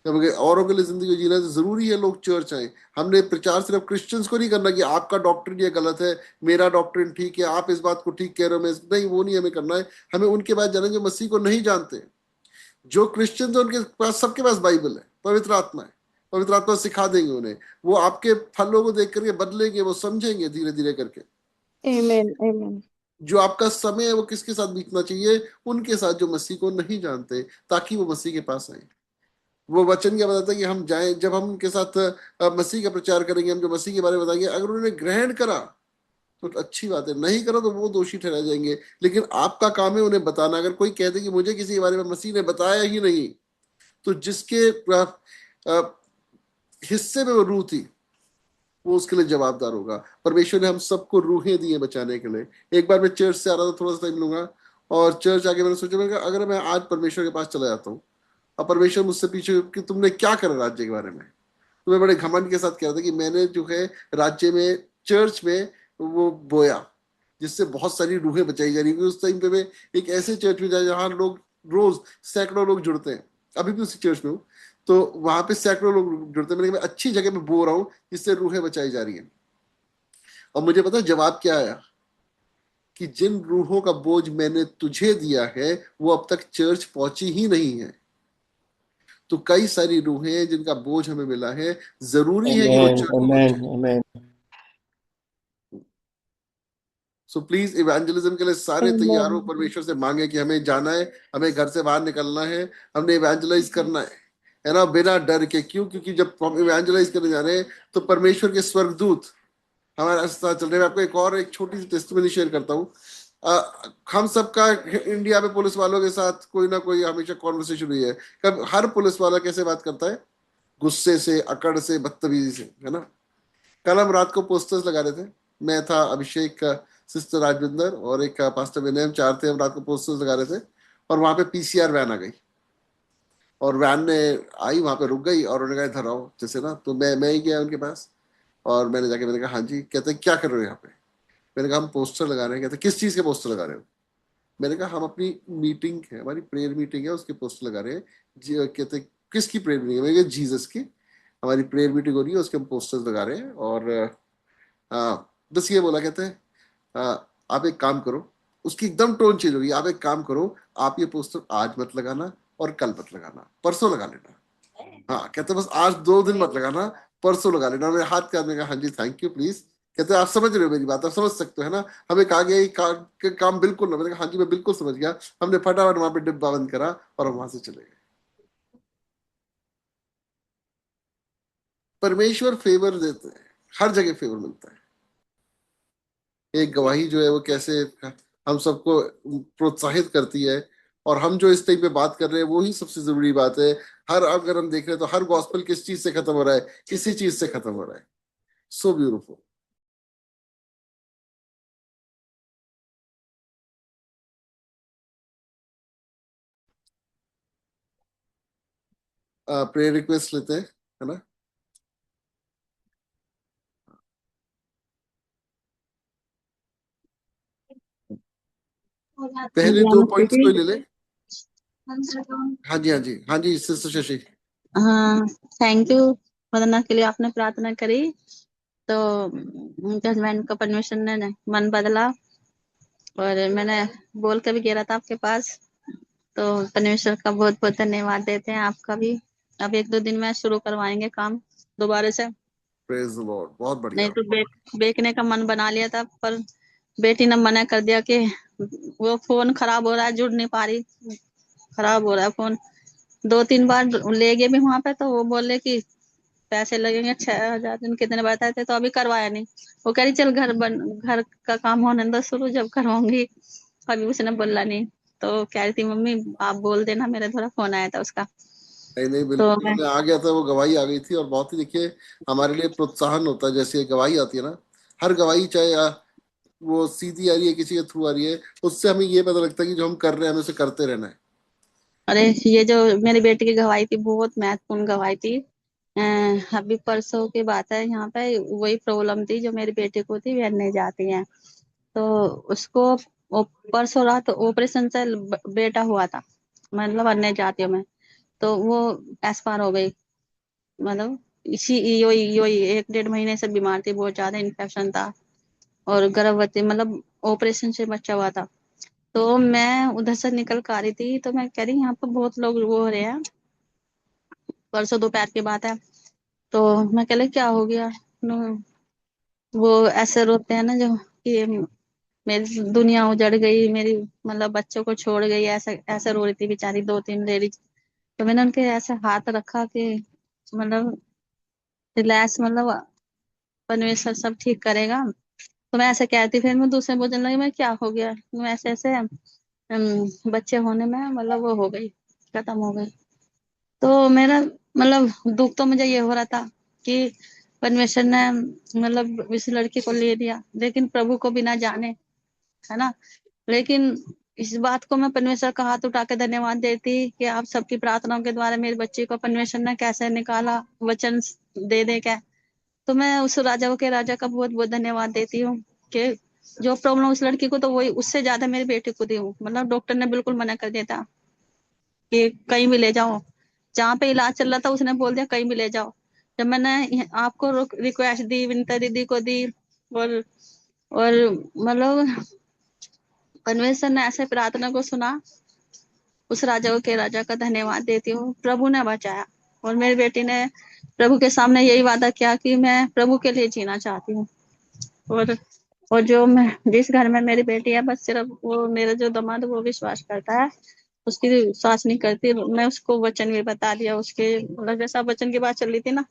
जब अगर औरों के लिए जिंदगी जीना है तो जरूरी है लोग चर्च आए। हमने प्रचार सिर्फ क्रिश्चियंस को नहीं करना कि आपका डॉक्ट्रिन ये गलत है, मेरा डॉक्ट्रिन ठीक है, आप इस बात को ठीक कह रहे हो, मैं नहीं, वो नहीं हमें करना है। हमें उनके पास जाना है जो मसीह को नहीं जानते। जो क्रिश्चियंस है उनके पास, सबके पास बाइबल है, पवित्र आत्मा है, पवित्र आत्मा सिखा देंगे उन्हें, वो आपके फलों को देख करके बदलेंगे, वो समझेंगे धीरे धीरे करके। Amen, amen. जो आपका समय है वो किसके साथ बीतना चाहिए, उनके साथ जो मसीह को नहीं जानते, ताकि वो मसीह के पास आए। वो वचन क्या बताता है कि हम जाएं, जब हम उनके साथ मसीह का प्रचार करेंगे, हम जो मसीह के बारे में बताएंगे, अगर उन्होंने ग्रहण करा तो अच्छी बात है, नहीं करा तो वो दोषी ठहराए जाएंगे। लेकिन आपका काम है उन्हें बताना। अगर कोई कहते कि मुझे किसी के बारे में मसीह ने बताया ही नहीं, तो जिसके अ, हिस्से में वो रूह थी वो उसके लिए जवाबदार होगा। परमेश्वर ने हम सबको रूहें दी हैं बचाने के लिए। एक बार मैं चर्च से आ रहा था, थोड़ा सा टाइम लूंगा, और चर्च आके मैंने सोचा, मैं अगर मैं आज परमेश्वर के पास चला जाता हूँ और परमेश्वर मुझसे पूछे कि तुमने क्या करा राज्य के बारे में, तो मैं बड़े घमंड के साथ कह रहा था कि मैंने जो है राज्य में, चर्च में वो बोया, जिससे बहुत सारी रूहें बचाई जा रही है। उस टाइम पे मैं एक ऐसे चर्च में जाए जहाँ लोग रोज सैकड़ों लोग जुड़ते हैं, अभी भी उसी चर्च में हूँ, तो वहां पे सैकड़ों लोग जुड़ते हैं। मैं अच्छी जगह पे बो रहा हूँ जिससे रूहें बचाई जा रही है। और मुझे पता है जवाब क्या आया, कि जिन रूहों का बोझ मैंने तुझे दिया है वो अब तक चर्च पहुंची ही नहीं है। तो कई सारी रूहें हैं जिनका बोझ हमें मिला है, जरूरी है कि वो Amen, चर्च amen, पहुंचे। amen. सो प्लीज इवेंजलिज्म के लिए सारे तैयार हो, Amen. परमेश्वर से मांगे कि हमें जाना है, हमें घर से बाहर निकलना है, हमने इवेंजलाइज करना है ना, बिना डर के। क्यों? क्योंकि जब हम इवेंजलाइज करने जा रहे हैं तो परमेश्वर के स्वर्गदूत हमारे साथ चल रहे हैं। मैं आपको एक छोटी सी टेस्टिमनी शेयर करता हूँ। हम सबका इंडिया में पुलिस वालों के साथ कोई ना कोई हमेशा कॉन्वर्सेशन हुई है। कब हर पुलिस वाला कैसे बात करता है? गुस्से से, अकड़ से, बदतमीजी से, है ना। कल हम रात को पोस्टर्स लगा रहे थे, मैं था, अभिषेक, सिस्टर राजविंदर और एक पास्टर विनय, हम चार थे। हम रात को पोस्टर्स लगा रहे थे और वहां पे पीसीआर वैन आ गई, और वैन ने आई, वहां पे रुक गई और उन्होंने कहा इधर आओ जैसे ना। तो मैं ही गया उनके पास और मैंने जाके मैंने कहा हाँ जी। कहते क्या कर रहे हो यहाँ पे? मैंने कहा हम पोस्टर लगा रहे हैं। कहते किस चीज के पोस्टर लगा रहे हो? मैंने कहा हम अपनी मीटिंग है, हमारी प्रेयर मीटिंग है, उसके पोस्टर लगा रहे हैं। कहते किसकी प्रेयर मीटिंग है? मैंने कहा जीसस की, हमारी प्रेयर मीटिंग हो रही है, उसके हम पोस्टर्स लगा रहे हैं। और बस ये बोला। कहते हैं आप एक काम करो। उसकी एकदम टोन चेंज होगी। आप एक काम करो, आप ये पोस्टर आज मत लगाना और कल मत लगाना, परसों लगा लेना। हाँ, कहते बस आज 2 दिन मत लगाना, परसों लगा लेना। मेरे हाथ के आदमी का हाँ जी थैंक यू प्लीज। कहते आप समझ रहे हो मेरी बात, आप समझ सकते हो है ना। हमें कहा गया काम बिल्कुल ना। मैंने कहा हाँ जी मैं बिल्कुल समझ गया। हमने फटाफट वहां पे डिब्बा बंद करा और हम वहां से चले गए। परमेश्वर फेवर देते हैं, हर जगह फेवर मिलता है। एक गवाही जो है वो कैसे हम सबको प्रोत्साहित करती है। और हम जो इस टाइम पे बात कर रहे हैं वो ही सबसे जरूरी बात है। अगर हम देख रहे हैं तो हर गॉस्पेल किस चीज से खत्म हो रहा है? इसी चीज से खत्म हो रहा है। So beautiful. प्रेयर रिक्वेस्ट लेते हैं, है ना। पहले 2 पॉइंट्स कोई ले ले। हाँ जी, हाँ जी, हाँ जी, सिस्टर शशि। हाँ, थैंक यू वंदना के लिए आपने प्रार्थना करी तो उनके हस्बैंड का परमेश्वर ने मन बदला। और मैंने बोल के भी गिरा था आपके पास, तो परमेश्वर का बहुत बहुत धन्यवाद देते हैं आपका भी। अब 1-2 दिन में शुरू करवाएंगे काम दोबारा से। प्रेज द लॉर्ड, बहुत नहीं बढ़िया। तो बेचने का मन बना लिया था, पर बेटी ने मना कर दिया कि वो फोन खराब हो रहा है, जुड़ नहीं पा रही, खराब हो रहा है फोन। 2-3 बार ले गए भी वहां पे, तो वो बोले कि पैसे लगेंगे 6,000 दिन कितने बताए थे, तो अभी करवाया नहीं। वो कह रही चल घर का काम होने दो शुरू, जब करवाऊंगी। अभी उसने बोला नहीं, तो कह रही थी मम्मी आप बोल देना, मेरे थोड़ा फोन आया था उसका। नहीं नहीं, तो बिल्कुल मैं मैं आ गया था, वो गवाही आ गई थी। और बहुत ही देखिए हमारे लिए प्रोत्साहन होता है जैसे ये गवाही आती है ना, हर गवाही चाहे वो सीधी आ रही है किसी के थ्रू आ रही है, उससे हमें ये पता लगता है कि जो हम कर रहे हैं हमें उसे करते रहना है। अरे ये जो मेरी बेटी की गवाही थी बहुत महत्वपूर्ण गवाही थी। अ, अभी परसों की बात है, यहाँ पे वही प्रॉब्लम थी जो मेरी बेटी को थी, वे नहीं जाती है। तो उसको परसों रात ऑपरेशन से बेटा हुआ था, मतलब अन्य जातियों में। तो वो एक्सपायर हो गई, मतलब इसी योई योई 1 डेढ़ महीने से बीमार थी, बहुत ज्यादा इन्फेक्शन था और गर्भवती, मतलब ऑपरेशन से बच्चा हुआ था। तो मैं उधर से निकल कर आ रही थी, तो मैं कह रही यहाँ पर बहुत लोग वो हो रहे हैं, परसों दोपहर की बात है। तो मैं कह रही क्या हो गया, वो ऐसे रोते हैं ना जो कि मेरी दुनिया उजड़ गई मेरी, मतलब बच्चों को छोड़ गई, ऐसे ऐसे रो रही थी बेचारी 2 3 लेडीज। तो मैंने उनके ऐसे हाथ रखा कि मतलब रिलैक्स, मतलब परमेश्वर सब ठीक करेगा। तो मैं ऐसे कहती, फिर मैं दूसरे बोलने लगी मैं क्या हो गया, मैं ऐसे ऐसे बच्चे होने में मतलब वो हो गई, खत्म हो गई। तो मेरा मतलब दुख तो मुझे ये हो रहा था कि परमेश्वर ने मतलब इस लड़की को ले लिया, लेकिन प्रभु को बिना जाने, है ना। लेकिन इस बात को मैं परमेश्वर का हाथ उठा के धन्यवाद देती कि आप सबकी प्रार्थनाओं के द्वारा मेरे बच्चे को परमेश्वर ने कैसे निकाला, वचन दे के। तो मैं उस राजा के राजा का बहुत बहुत धन्यवाद देती हूँ कि जो प्रॉब्लम उस लड़की को, तो वही उससे ज्यादा मेरी बेटी को दी हूँ। मतलब डॉक्टर ने बिल्कुल मना कर दिया था कि कहीं भी ले जाओ, जहाँ पे इलाज चल रहा था उसने बोल दिया कहीं भी ले जाओ। जब मैंने आपको रिक्वेस्ट दी, विनीता दीदी को दी, और मतलब परमेश्वर ने ऐसे प्रार्थना को सुना, उस राजा के राजा का धन्यवाद देती हूँ। प्रभु ने बचाया और मेरी बेटी ने प्रभु के सामने यही वादा किया कि मैं प्रभु के लिए जीना चाहती हूँ। और और जो मैं जिस घर में मेरी बेटी है, बस सिर्फ वो मेरा जो दामाद वो विश्वास करता है, उसकी सास नहीं करती। मैं उसको वचन भी बता दिया उसके, मतलब जैसा वचन की बात चल रही थी ना,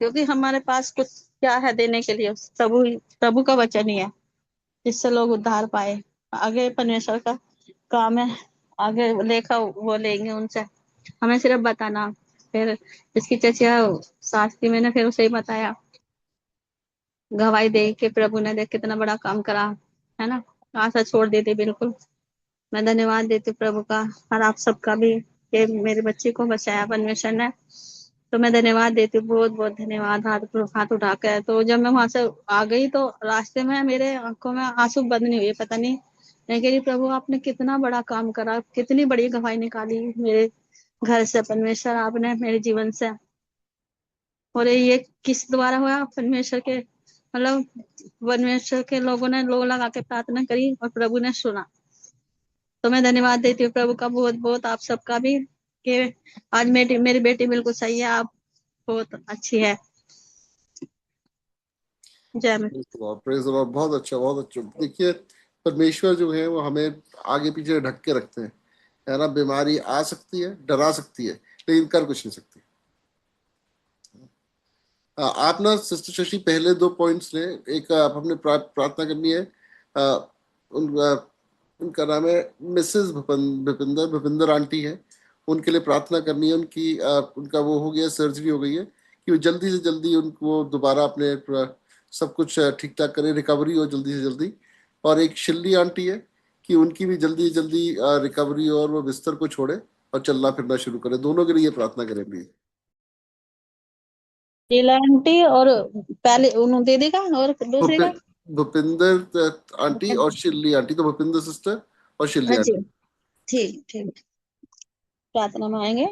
क्योंकि हमारे पास कुछ क्या है देने के लिए, प्रभु का वचन ही है जिससे लोग उद्धार पाए। आगे परमेश्वर का काम है, आगे लेखा वो लेंगे उनसे, हमें सिर्फ बताना। फिर इसकी चचिया सास थी, मैंने फिर उसे ही बताया, गवाही दे कि प्रभु ने देख कितना बड़ा काम करा, है ना। आशा छोड़ दी थी बिल्कुल। मैं धन्यवाद देती हूँ प्रभु का और आप सबका भी कि मेरे बच्चे को बचाया परमेश्वर ने। तो मैं धन्यवाद देती हूँ, बहुत बहुत धन्यवाद। हाथ उठा कर, तो जब मैं वहां से आ गई तो रास्ते में मेरे आंखों में आंसू बंद नहीं हुए, पता नहीं। मैं कह रही प्रभु आपने कितना बड़ा काम करा, कितनी बड़ी गवाही निकाली मेरे घर से परमेश्वर, आपने मेरे जीवन से। और ये किस द्वारा हुआ, परमेश्वर के, मतलब परमेश्वर के लोगों ने लोग लगा के प्रार्थना करी और प्रभु ने सुना। तो मैं धन्यवाद देती हूँ प्रभु का बहुत बहुत, आप सबका भी कि आज मेरी बेटी बिल्कुल सही है, आप बहुत अच्छी है। जय मैं प्रेज लॉर्ड, बहुत अच्छा बहुत अच्छा। देखिए परमेश्वर जो है वो हमें आगे पीछे ढक के रखते हैं, है ना। बीमारी आ सकती है, डरा सकती है, लेकिन कर कुछ नहीं सकती। आप ना सिस्टर शशि पहले 2 पॉइंट्स ने, एक आप अपने प्रार्थना करनी है। उन उनका नाम है मिसेस भूपिंदर भूपिंदर आंटी है, उनके लिए प्रार्थना करनी है। उनका वो हो गया, सर्जरी हो गई है, कि वो जल्दी से जल्दी उनको दोबारा अपने सब कुछ ठीक ठाक करें, रिकवरी हो जल्दी से जल्दी। और एक शिल्ली आंटी है कि उनकी भी जल्दी से जल्दी रिकवरी हो और वो बिस्तर को छोड़े और चलना फिरना शुरू करे। दोनों के लिए प्रार्थना करें प्लीज। शीला आंटी और पहले उन्होंने दे देगा, और दूसरे का भूपिंदर आंटी और शिल्ली आंटी, तो भूपिंदर सिस्टर और शिल्ली अच्छा, आंटी। ठीक ठीक। प्रार्थना में आएंगे।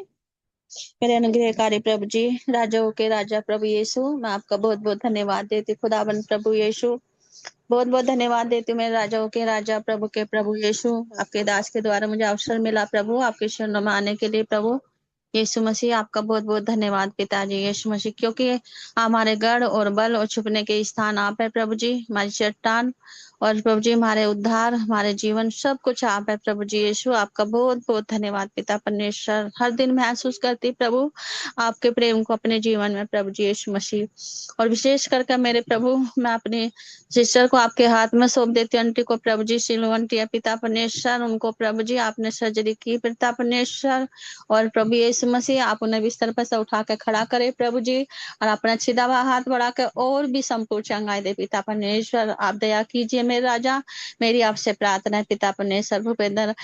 मेरे अनुग्रहकारी प्रभु जी, राजाओं के राजा प्रभु यीशु, मैं आपका बहुत बहुत धन्यवाद देती हूँ खुदाबंद प्रभु यीशु। बहुत बहुत धन्यवाद देती हूँ मेरे राजाओं के राजा प्रभु के प्रभु यीशु। आपके दास के द्वारा मुझे अवसर मिला प्रभु आपके शरणों में आने के लिए प्रभु यीशु मसीह, आपका बहुत बहुत धन्यवाद पिताजी यीशु मसीह, क्योंकि हमारे गढ़ और बल और छुपने के स्थान आप है प्रभु जी, हमारी चट्टान। और प्रभु जी हमारे उद्धार, हमारे जीवन सब कुछ आप है प्रभु जी यीशु। आपका बहुत बहुत धन्यवाद पिता परमेश्वर। हर दिन महसूस करती प्रभु आपके प्रेम को अपने जीवन में प्रभु जी यीशु मसीह। और विशेष करके मेरे प्रभु, मैं अपनी सिस्टर को आपके हाथ में सौंप देती हूँ, आंटी को प्रभु जी, सिलू आंटी है पिता परमेश्वर, उनको प्रभु जी आपने सर्जरी की पिता परमेश्वर। और प्रभु यीशु यीशु मसीह आप उन्हें बिस्तर पर से उठा के खड़ा करे प्रभु जी, और अपना छिदा हुआ हाथ बढ़ा के और भी संपूर्ण चंगाई दे पिता परमेश्वर। आप दया कीजिए मेरे राजा, मेरी आपसे प्रार्थना है पिता परमेश्वर। भूपेंद्र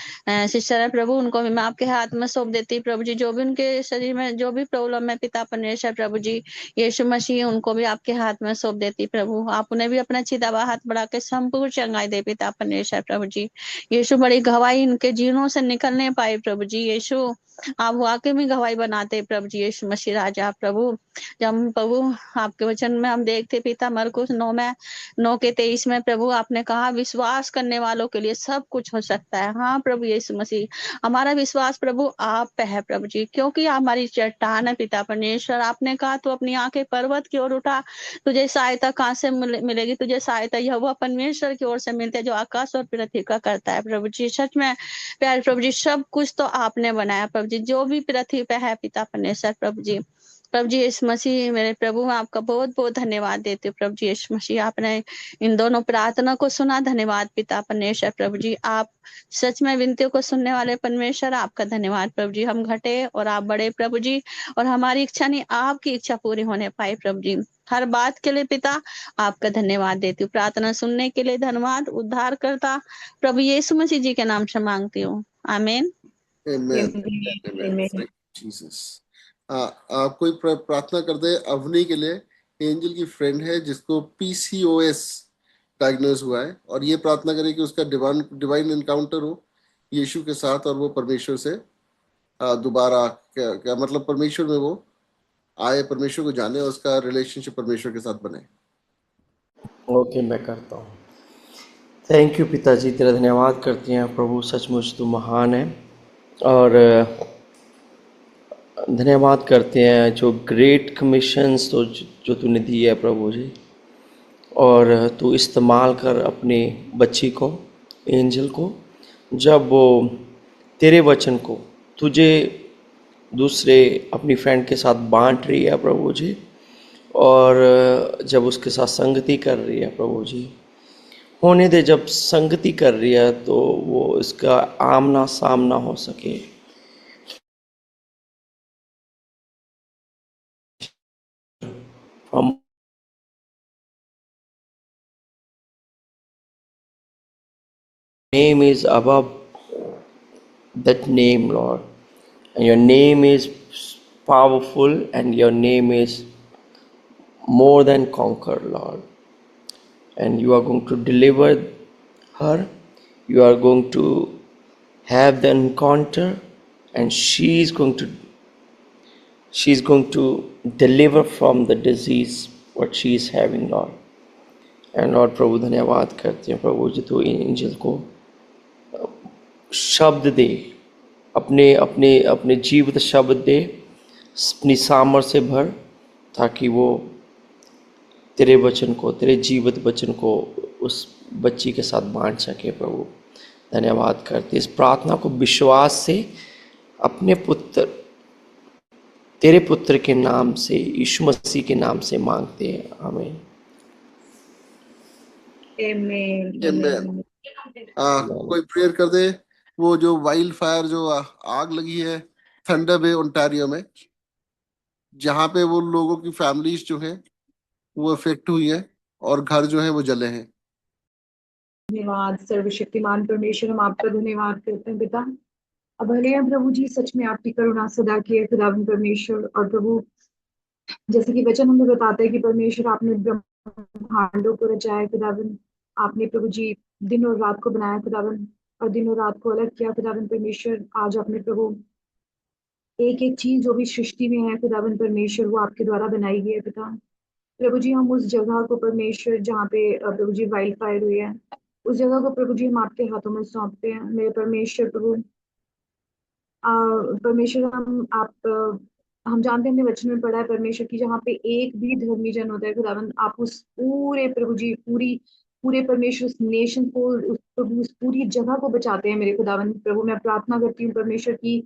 सिस्टर है प्रभु, उनको भी मैं आपके हाथ में सौंप देती प्रभु जी। जो भी उनके शरीर में जो भी प्रॉब्लम है पिता परमेश्वर प्रभु जी, यीशु मसीह उनको भी आपके हाथ में सौंप देती प्रभु। आप उन्हें भी अपना छिदा हुआ हाथ बढ़ा के संपूर्ण चंगाई दे पिता परमेश्वर प्रभु जी। यीशु बड़ी गवाही इनके जीवनों से निकलने पाए प्रभु जी। यीशु आप वाकई में गवाही बनाते प्रभु जी, यीशु मसीह राजा प्रभु। जब प्रभु आपके वचन में हम देखते पिता मरकुस 9:23 में प्रभु आपने कहा विश्वास करने वालों के लिए सब कुछ हो सकता है। हाँ प्रभु यीशु मसीह, हमारा विश्वास प्रभु आप पे है प्रभु जी, क्योंकि आप हमारी चट्टान है पिता परमेश्वर। आपने कहा तो अपनी आंखें पर्वत की ओर उठा, तुझे सहायता कहाँ से मिलेगी? तुझे सहायता यहोवा परमेश्वर की ओर से मिलती है जो आकाश और पृथ्वी का करता है प्रभु जी। सच में प्यारे प्रभु जी, सब कुछ तो आपने बनाया प्रभु जी, जो भी पृथ्वी पे है पिता परमेश्वर प्रभु जी। प्रभु जी यीशु मसीह मेरे प्रभु, मैं आपका बहुत बहुत धन्यवाद देती हूँ प्रभु जी यीशु मसीह। आपने इन दोनों प्रार्थना को सुना, धन्यवाद पिता परमेश्वर प्रभु जी। आप सच में विनतियों को सुनने वाले परमेश्वर, आपका धन्यवाद प्रभु जी। हम घटे और आप बड़े प्रभु जी, और हमारी इच्छा नहीं आपकी इच्छा पूरी होने पाए प्रभु जी। हर बात के लिए पिता आपका धन्यवाद देती हूँ। प्रार्थना सुनने के लिए धन्यवाद। उद्धार करता प्रभु यीशु मसीह जी के नाम से मांगती हूँ, आमीन। Amen. Amen. Amen. Thank you, Jesus. आप कोई प्रार्थना कर दे अवनी के लिए। एंजल की फ्रेंड है जिसको PCOS डायग्नोज हुआ है, और ये प्रार्थना करें कि उसका डिवाइन एनकाउंटर हो यीशु के साथ, और वो परमेश्वर से दोबारा क्या मतलब परमेश्वर में वो आए, परमेश्वर को जाने, और उसका रिलेशनशिप परमेश्वर के साथ बने। ओके, मैं करता हूँ। थैंक यू पिताजी, तेरा धन्यवाद करते हैं प्रभु, सचमुच तू महान है। और धन्यवाद करते हैं जो ग्रेट कमीशंस तो जो तूने दी है प्रभु जी, और तू इस्तेमाल कर अपने बच्ची को, एंजल को, जब वो तेरे वचन को तुझे दूसरे अपनी फ्रेंड के साथ बांट रही है प्रभु जी, और जब उसके साथ संगति कर रही है प्रभु जी, होने दे जब संगति कर रही है तो वो इसका आमना सामना हो सके। हम name is above that name, Lord, and your name is powerful, and your name is more than conquer, Lord. And you are going to deliver her, you are going to have the encounter, and she's going to deliver from the disease what she is having, Lord. And Lord प्रभु धन्यवाद करते हैं प्रभु जी, तो angel को शब्द दे, अपने अपने अपने जीवित शब्द दे, अपनी सामर्थ्य से भर, ताकि वो तेरे वचन को, तेरे जीवित वचन को उस बच्ची के साथ बांट सके प्रभु। धन्यवाद करते, इस प्रार्थना को विश्वास से अपने पुत्र, तेरे पुत्र के नाम से, यीशु मसीह के नाम से मांगते हैं, आमीन। Amen. कोई प्रेयर कर दे। वो जो वाइल्ड फायर जो आग लगी है थंडर बे ओंटारियो में, जहाँ पे वो लोगों की फैमिलीज जो है वो इफेक्ट हुई है और घर जो है वो जले हैं। धन्यवाद सर्वशक्तिमान परमेश्वर, हम आपका धन्यवाद करते हैं पिता। अब भले हैं प्रभु जी, सच में आपकी करुणा सदा की है खुदावन परमेश्वर। और प्रभु जैसे कि वचन हमें बताता है कि परमेश्वर आपने ब्रह्मांडों को रचाया खुदावन, आपने प्रभु जी दिन और रात को बनाया खुदावन, और दिन और रात को अलग किया खुदावन परमेश्वर। आज आपने प्रभु एक एक चीज जो भी सृष्टि में है खुदावन परमेश्वर, वो आपके द्वारा बनाई गई है पिता। प्रभु जी हम उस जगह को परमेश्वर जहाँ पे प्रभु जी वाइल्ड फायर हुई है, उस जगह को प्रभु जी हम आपके हाथों में सौंपते हैं मेरे परमेश्वर। प्रभु परमेश्वर हम जानते हैं, हमने वचन में पढ़ा है परमेश्वर की, जहाँ पे एक भी धर्मी जन होता है खुदावन, आप उस पूरे प्रभु जी पूरे परमेश्वर उस नेशन को, उस प्रभु उस पूरी जगह को बचाते हैं मेरे खुदावन। प्रभु मैं प्रार्थना करती हूँ परमेश्वर की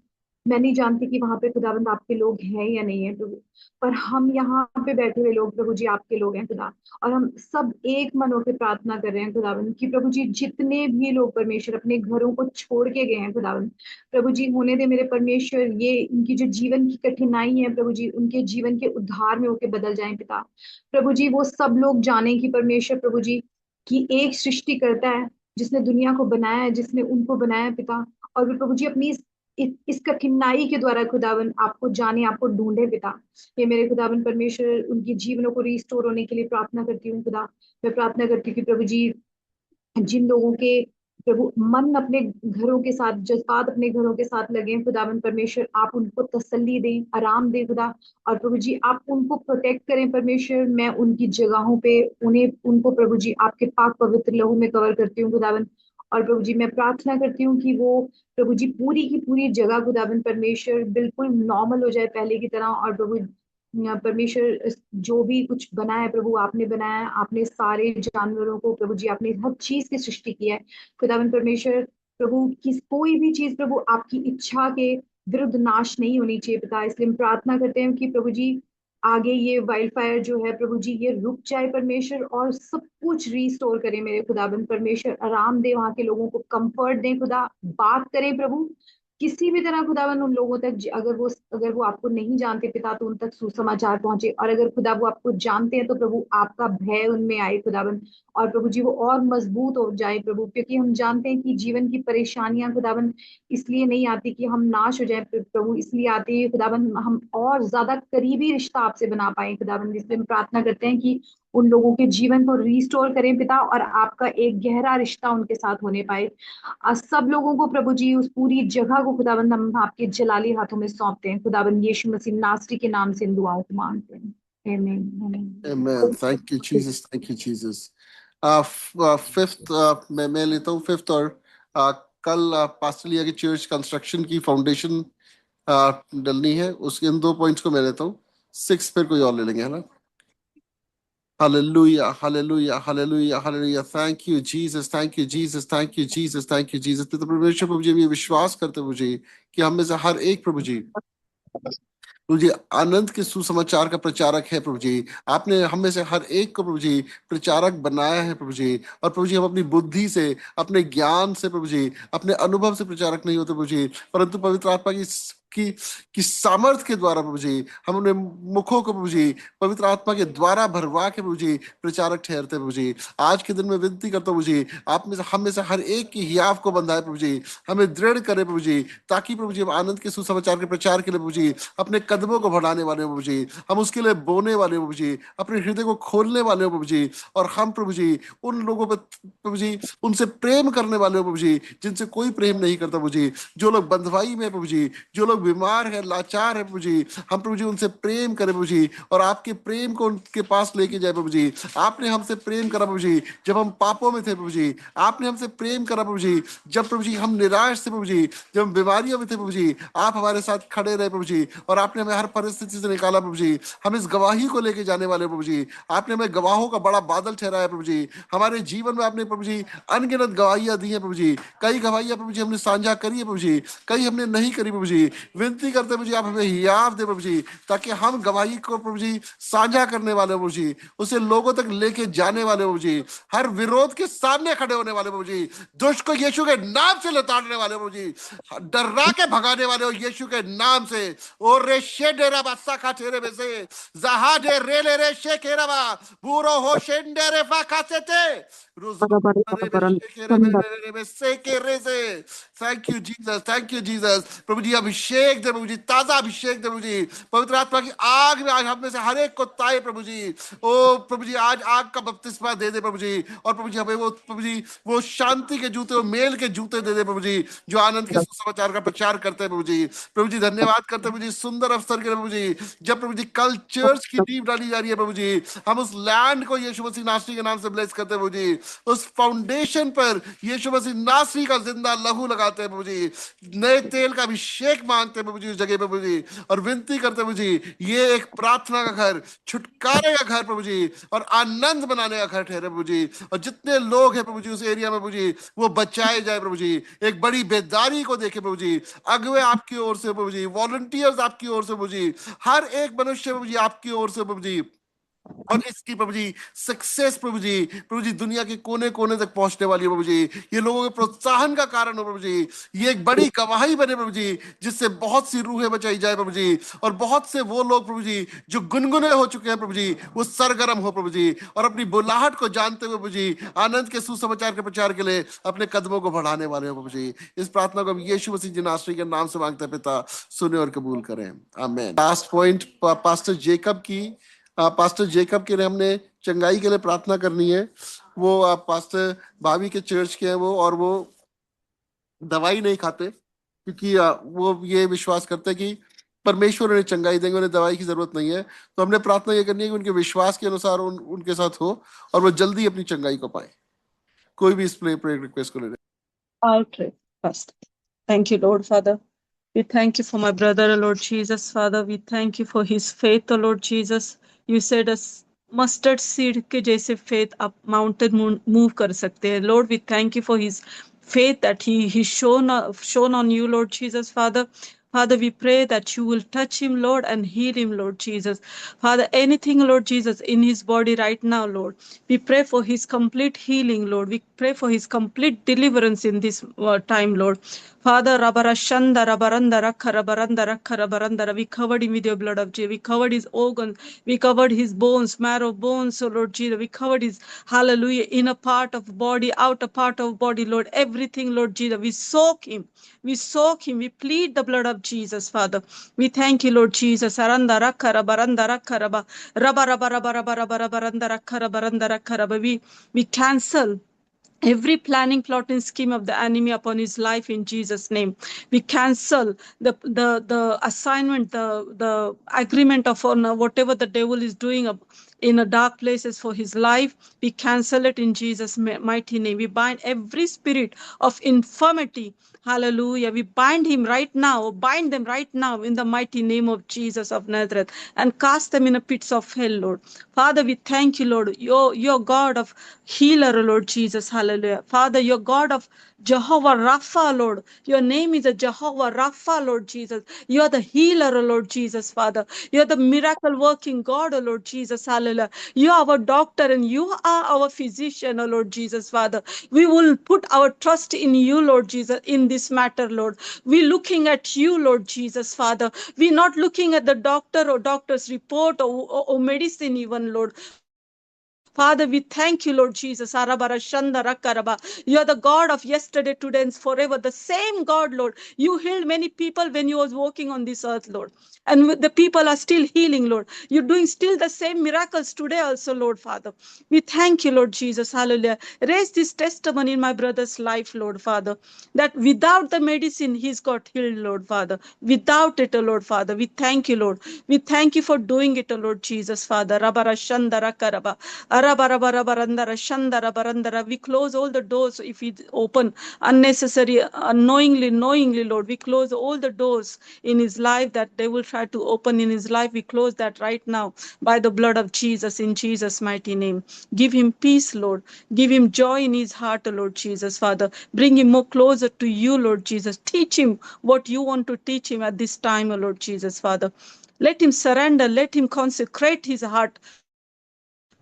मैं नहीं जानती कि वहां पे खुदावंद आपके लोग हैं या नहीं है प्रभु, पर हम यहाँ पे बैठे हुए लोग प्रभु जी आपके लोग हैं खुदा। और हम सब एक मन होकर प्रार्थना कर रहे हैं खुदावंद कि प्रभु जी जितने भी लोग परमेश्वर अपने घरों को छोड़ के गए हैं खुदावंद, प्रभु जी होने दे मेरे परमेश्वर, ये इनकी जो जीवन की कठिनाई है प्रभु जी, उनके जीवन के उद्धार में होके बदल जाए पिता। प्रभु जी वो सब लोग जाने की परमेश्वर प्रभु जी कि एक सृष्टि करता है जिसने दुनिया को बनाया है, जिसने उनको बनाया है पिता। और वे प्रभु जी अपनी इस कठिनाई के द्वारा खुदावन आपको जाने, आपको ढूंढे पिता। ये मेरे खुदावन परमेश्वर उनकी जीवनों को रिस्टोर होने के लिए प्रार्थना करती हूँ खुदा। मैं प्रार्थना करती हूँ कि प्रभु जी जिन लोगों के प्रभु मन अपने घरों के साथ, जज्बात अपने घरों के साथ लगे हैं खुदावन परमेश्वर, आप उनको तसल्ली दें, आराम दें खुदा। और प्रभु जी आप उनको प्रोटेक्ट करें परमेश्वर। मैं उनकी जगहों पे उन्हें उनको प्रभु जी आपके पाक पवित्र लहू में कवर करती हूँ खुदावन। और प्रभु जी मैं प्रार्थना करती हूँ कि वो प्रभु जी पूरी की पूरी जगह खुदावन परमेश्वर बिल्कुल नॉर्मल हो जाए पहले की तरह। और प्रभु परमेश्वर जो भी कुछ बना है प्रभु आपने बनाया है, आपने सारे जानवरों को प्रभु जी आपने हर चीज की सृष्टि की है खुदावन परमेश्वर। प्रभु किस कोई भी चीज प्रभु आपकी इच्छा के विरुद्ध नाश नहीं होनी चाहिए पिता। इसलिए हम प्रार्थना करते हैं कि प्रभु जी आगे ये वाइल्ड फायर जो है प्रभु जी ये रुक जाए परमेश्वर, और सब कुछ रिस्टोर करें मेरे खुदाबंद परमेश्वर। आराम दे वहां के लोगों को, कंफर्ट दें खुदा, बात करें प्रभु किसी भी तरह खुदावन उन लोगों तक, अगर वो आपको नहीं जानते पिता तो उन तक सुसमाचार पहुंचे। और अगर खुदा वो आपको जानते हैं तो प्रभु आपका भय उनमें आए खुदावन। और प्रभु जी वो और मजबूत हो जाए प्रभु, क्योंकि हम जानते हैं कि जीवन की परेशानियां खुदावन इसलिए नहीं आती कि हम नाश हो जाए प्रभु, इसलिए आती है खुदावन हम और ज्यादा करीबी रिश्ता आपसे बना पाए खुदावन। इसलिए हम प्रार्थना करते हैं कि उन लोगों के जीवन को रिस्टोर करें पिता, और आपका एक गहरा रिश्ता उनके साथ होने पाए। सब लोगों को प्रभु जी उस पूरी जगह को खुदाबंद हम आपके जलाली हाथों में सौंपते हैं खुदाबंद, यीशु मसीह नासरी के नाम से इन दुआओं को मांगते हैं। आमीन आमीन। Amen. Thank you, Jesus. Thank you, Jesus. Fifth मैं लेता हूँ फिफ्थ। और कल पास्टर लिया की चर्च कंस्ट्रक्शन की फाउंडेशन डलनी है, उसके इन 2 पॉइंट्स को मैं लेता हूँ। 6 फिर कोई और ले लेंगे, है ना। Hallelujah, hallelujah, hallelujah, hallelujah. Thank you, Jesus. Thank you, Jesus. Thank you, Jesus. Thank you, Jesus. तो परमेश्वर प्रभु जी हम ये विश्वास करते हैं प्रभु जी कि हम में से हर एक प्रभु जी आनंद के सुसमाचार का प्रचारक है प्रभु जी। आपने हम में से हर एक को प्रभु जी प्रचारक बनाया है प्रभु जी। और प्रभु जी हम अपनी बुद्धि से, अपने ज्ञान से प्रभु जी, अपने अनुभव से प्रचारक नहीं होते प्रभु जी, परंतु पवित्र आत्मा की सामर्थ के द्वारा प्रभु जी हम अपने मुखों को प्रभु जी पवित्र आत्मा के द्वारा भरवा के प्रभु जी प्रचारक ठहरते प्रभु जी। आज के दिन में विनती करता हूँ प्रभु जी आप में से हम में से हर एक की हियाव को बंधाए प्रभु जी, हमें दृढ़ करे प्रभु जी, ताकि प्रभु जी हम आनंद के सुसमाचार के प्रचार के लिए प्रभु जी अपने कदमों को बढ़ाने वाले हो प्रभु जी, हम उसके लिए बोने वाले हो प्रभु जी, अपने हृदय को खोलने वाले हो प्रभु जी। और हम प्रभु जी उन लोगों पर प्रभु जी उनसे प्रेम करने वाले हो प्रभु जी जिनसे कोई प्रेम नहीं करता प्रभु जी, जो लोग बंधवाई में प्रभु जी, जो लोग बीमार है, लाचार है प्रभु जी, हम प्रभु जी उनसे प्रेम करें प्रभु जी, और आपके प्रेम को उनके पास लेके जाए प्रभु जी। आपने हमसे प्रेम करा प्रभु जी जब हम पापों में थे प्रभु जी, आपने हमसे प्रेम करा प्रभु जी जब प्रभु जी हम निराश थे प्रभु जी, जब हम बीमारियों में थे प्रभु जी, आप हमारे साथ खड़े रहे प्रभु जी, और आपने हमें हर परिस्थिति से निकाला प्रभु जी। हम इस गवाही को लेके जाने वाले प्रभु जी, आपने हमें गवाहों का बड़ा बादल ठहराया प्रभु जी। हमारे जीवन में आपने प्रभु जी अनगिनत गवाहियां दी है प्रभु जी, कई गवाहियां प्रभु जी हमने साझा करी है प्रभु जी, कई हमने नहीं करी प्रभु जी। विनती करते प्रभु जी आप हमें हियाव दे प्रभु जी, ताकि हम गवाही को प्रभु जी साझा करने वाले प्रभु जी, उसे लोगों तक लेके जाने वाले प्रभु जी, हर विरोध के सामने खड़े होने वाले प्रभु जी, दुष्ट को यीशु के नाम से लताड़ने वाले प्रभु जी, डरा के भगाने वाले हो यीशु के नाम से। ओ रे शेडेरा बस्सा का तेरे में से जहा दे रे ले रे शेकेरा बा बुरो हो शेंडे रे फा कासेते thank you Jesus, thank you Jesus. प्रभु जी अभिषेक दे प्रभु जी, ताजा अभिषेक दे प्रभु जी, पवित्र आत्मा की आग में आज हम में से हर एक को ताए प्रभु जी। ओ प्रभु जी आज आग का बपतिस्मा दे दे प्रभु जी, और प्रभु जी हमें वो प्रभु जी वो शांति के जूते, वो मेल के जूते दे दे प्रभु जी, जो आनंद के सुसमाचार का प्रचार करते हैं प्रभु जी। प्रभु जी धन्यवाद करते हैं प्रभु जी सुंदर अवसर के लिए प्रभु जी, जब प्रभु जी कल चर्च की नींव डाली जा रही है प्रभु जी, हम उस लैंड को यीशु मसीह नासरी के नाम से ब्लेस करते हैं प्रभु जी, उस फाउंडेशन पर यीशु मसीह नासरी का जिंदा लहू लगाते हैं प्रभु जी, नए तेल का अभिषेक मांगते आते हैं प्रभु जी उस जगह पे प्रभु जी, और विनती करते हैं प्रभु जी, ये एक प्रार्थना का घर, छुटकारे का घर प्रभु जी, और आनंद बनाने का घर ठहरे प्रभु जी। और जितने लोग हैं प्रभु जी उस एरिया में प्रभु जी, वो बचाए जाए प्रभु जी, एक बड़ी बेदारी को देखे प्रभु जी, अगुवे आपकी ओर से प्रभु जी, वॉलंटियर्स आपकी ओर से प्रभु जी, हर एक मनुष्य प्रभु जी आपकी ओर से प्रभु जी, और इसकी प्रभु जी सक्सेस प्रभु जी दुनिया के कोने कोने तक पहुंचने वाली है प्रभु जी। ये लोगों के प्रोत्साहन का कारण हो प्रभु जी, ये एक बड़ी गवाही बने प्रभु जी, जिससे बहुत सी रूहें बचाई जाए प्रभु जी, और बहुत से वो लोग प्रभु जी जो गुनगुने हो चुके हैं प्रभु जी, वो सरगर्म हो प्रभु जी, और अपनी बुलाहट को जानते हुए प्रभु जी आनंद के सुसमाचार के प्रचार के लिए अपने कदमों को बढ़ाने वाले हो प्रभु जी। इस प्रार्थना को हम यीशु मसीह जी नासरी के नाम से मांगते हैं पिता, सुने और कबूल करें, आमीन। लास्ट पॉइंट पास्टर जेकब के लिए हमने चंगाई के लिए प्रार्थना करनी है। वो पास्टर भाभी के चर्च के हैं वो, और वो दवाई नहीं खाते, क्योंकि वो ये विश्वास करते हैं कि परमेश्वर उन्हें चंगाई देंगे, उन्हें दवाई की जरूरत नहीं है। तो हमने प्रार्थना ये करनी है कि उनके विश्वास के अनुसार उनके साथ हो, और वो जल्दी अपनी चंगाई को पाए। कोई भी इस प्रे रिक्वेस्ट को ले ले। I'll pray first. Thank you, Lord Father. We thank you for my brother, Lord Jesus, Father. We thank you for his faith, Lord Jesus. You said a mustard seed के जैसे faith आप mountain move कर सकते हैं. Lord, we thank you for his faith that he shown on you, Lord Jesus, Father. Father, we pray that you will touch him, Lord, and heal him, Lord Jesus. Father, anything, Lord Jesus, in his body right now, Lord, we pray for his complete healing, Lord. We pray for his complete deliverance in this time, Lord. Father, Rabarashanda, Rabaranda, Rakha, Rabaranda, Rakha, Rabaranda, we covered him with your blood of Jesus. We covered his organs. We covered his bones, marrow, bones, oh Lord Jesus. We covered his, hallelujah, inner part of body, outer part of body, Lord. Everything, Lord Jesus. We soak him. We soak him. We plead the blood of Jesus, Father. We thank you, Lord Jesus. Aranda, Rakha, Rabaranda, Rakha, Rabba, Rabba, Rabba, Rabba, Rabba, Rabba, Rabaranda, Rakha, Rabaranda, Rakha, Rabba. We cancel every planning, plot, and scheme of the enemy upon his life in Jesus' name. We cancel the assignment, the agreement of whatever the devil is doing in a dark places for his life. We cancel it in Jesus' mighty name. We bind every spirit of infirmity. Hallelujah. We bind him right now, bind them right now in the mighty name of Jesus of Nazareth, and cast them in a pits of hell, Lord. Father, we thank you, Lord. You're God of healer, Lord Jesus. Hallelujah. Father, you're God of Jehovah Rapha, Lord. Your name is a Jehovah Rapha, Lord Jesus. You're the healer, Lord Jesus, Father. You're the miracle working God, Lord Jesus. Hallelujah. You are our doctor and you are our physician, Lord Jesus, Father. We will put our trust in you, Lord Jesus, in this matter, Lord. We're looking at you, Lord Jesus, Father. We're not looking at the doctor or doctor's report or medicine even, Lord. Father, we thank you, Lord Jesus. Arabara Shandara Karaba. You are the God of yesterday, today, and forever. The same God, Lord. You healed many people when you was walking on this earth, Lord. And the people are still healing, Lord. You're doing still the same miracles today also, Lord, Father. We thank you, Lord Jesus. Hallelujah. Raise this testimony in my brother's life, Lord, Father, that without the medicine, he's got healed, Lord, Father. Without it, Lord, Father. We thank you, Lord. We thank you for doing it, Lord Jesus, Father. Rabara Shandara Karaba. We close all the doors if it's open, unnecessary, knowingly, Lord. We close all the doors in his life that they will try to open in his life. We close that right now by the blood of Jesus, in Jesus' mighty name. Give him peace, Lord. Give him joy in his heart, Lord Jesus, Father. Bring him more closer to you, Lord Jesus. Teach him what you want to teach him at this time, Lord Jesus, Father. Let him surrender. Let him consecrate his heart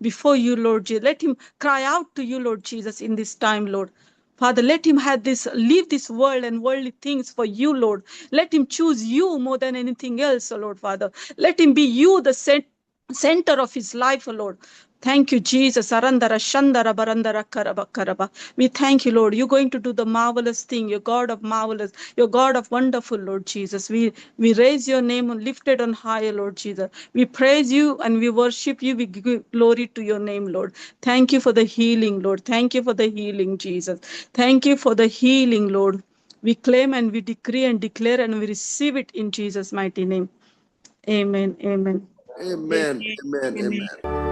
before you, Lord Jesus. Let him cry out to you, Lord Jesus, in this time, Lord. Father, let him leave this world and worldly things for you, Lord. Let him choose you more than anything else, Lord, Father. Let him be you, the center of his life, Lord. Thank you, Jesus. Arandara Shandara Barandara Karaba Karaba. We thank you, Lord. You're going to do the marvelous thing. You're God of marvelous. You're God of wonderful, Lord Jesus. We raise your name and lift it on high, Lord Jesus. We praise you and we worship you. We give glory to your name, Lord. Thank you for the healing, Lord. Thank you for the healing, Jesus. Thank you for the healing, Lord. We claim and we decree and declare and we receive it in Jesus' mighty name. Amen. Amen. Amen. Amen. Amen.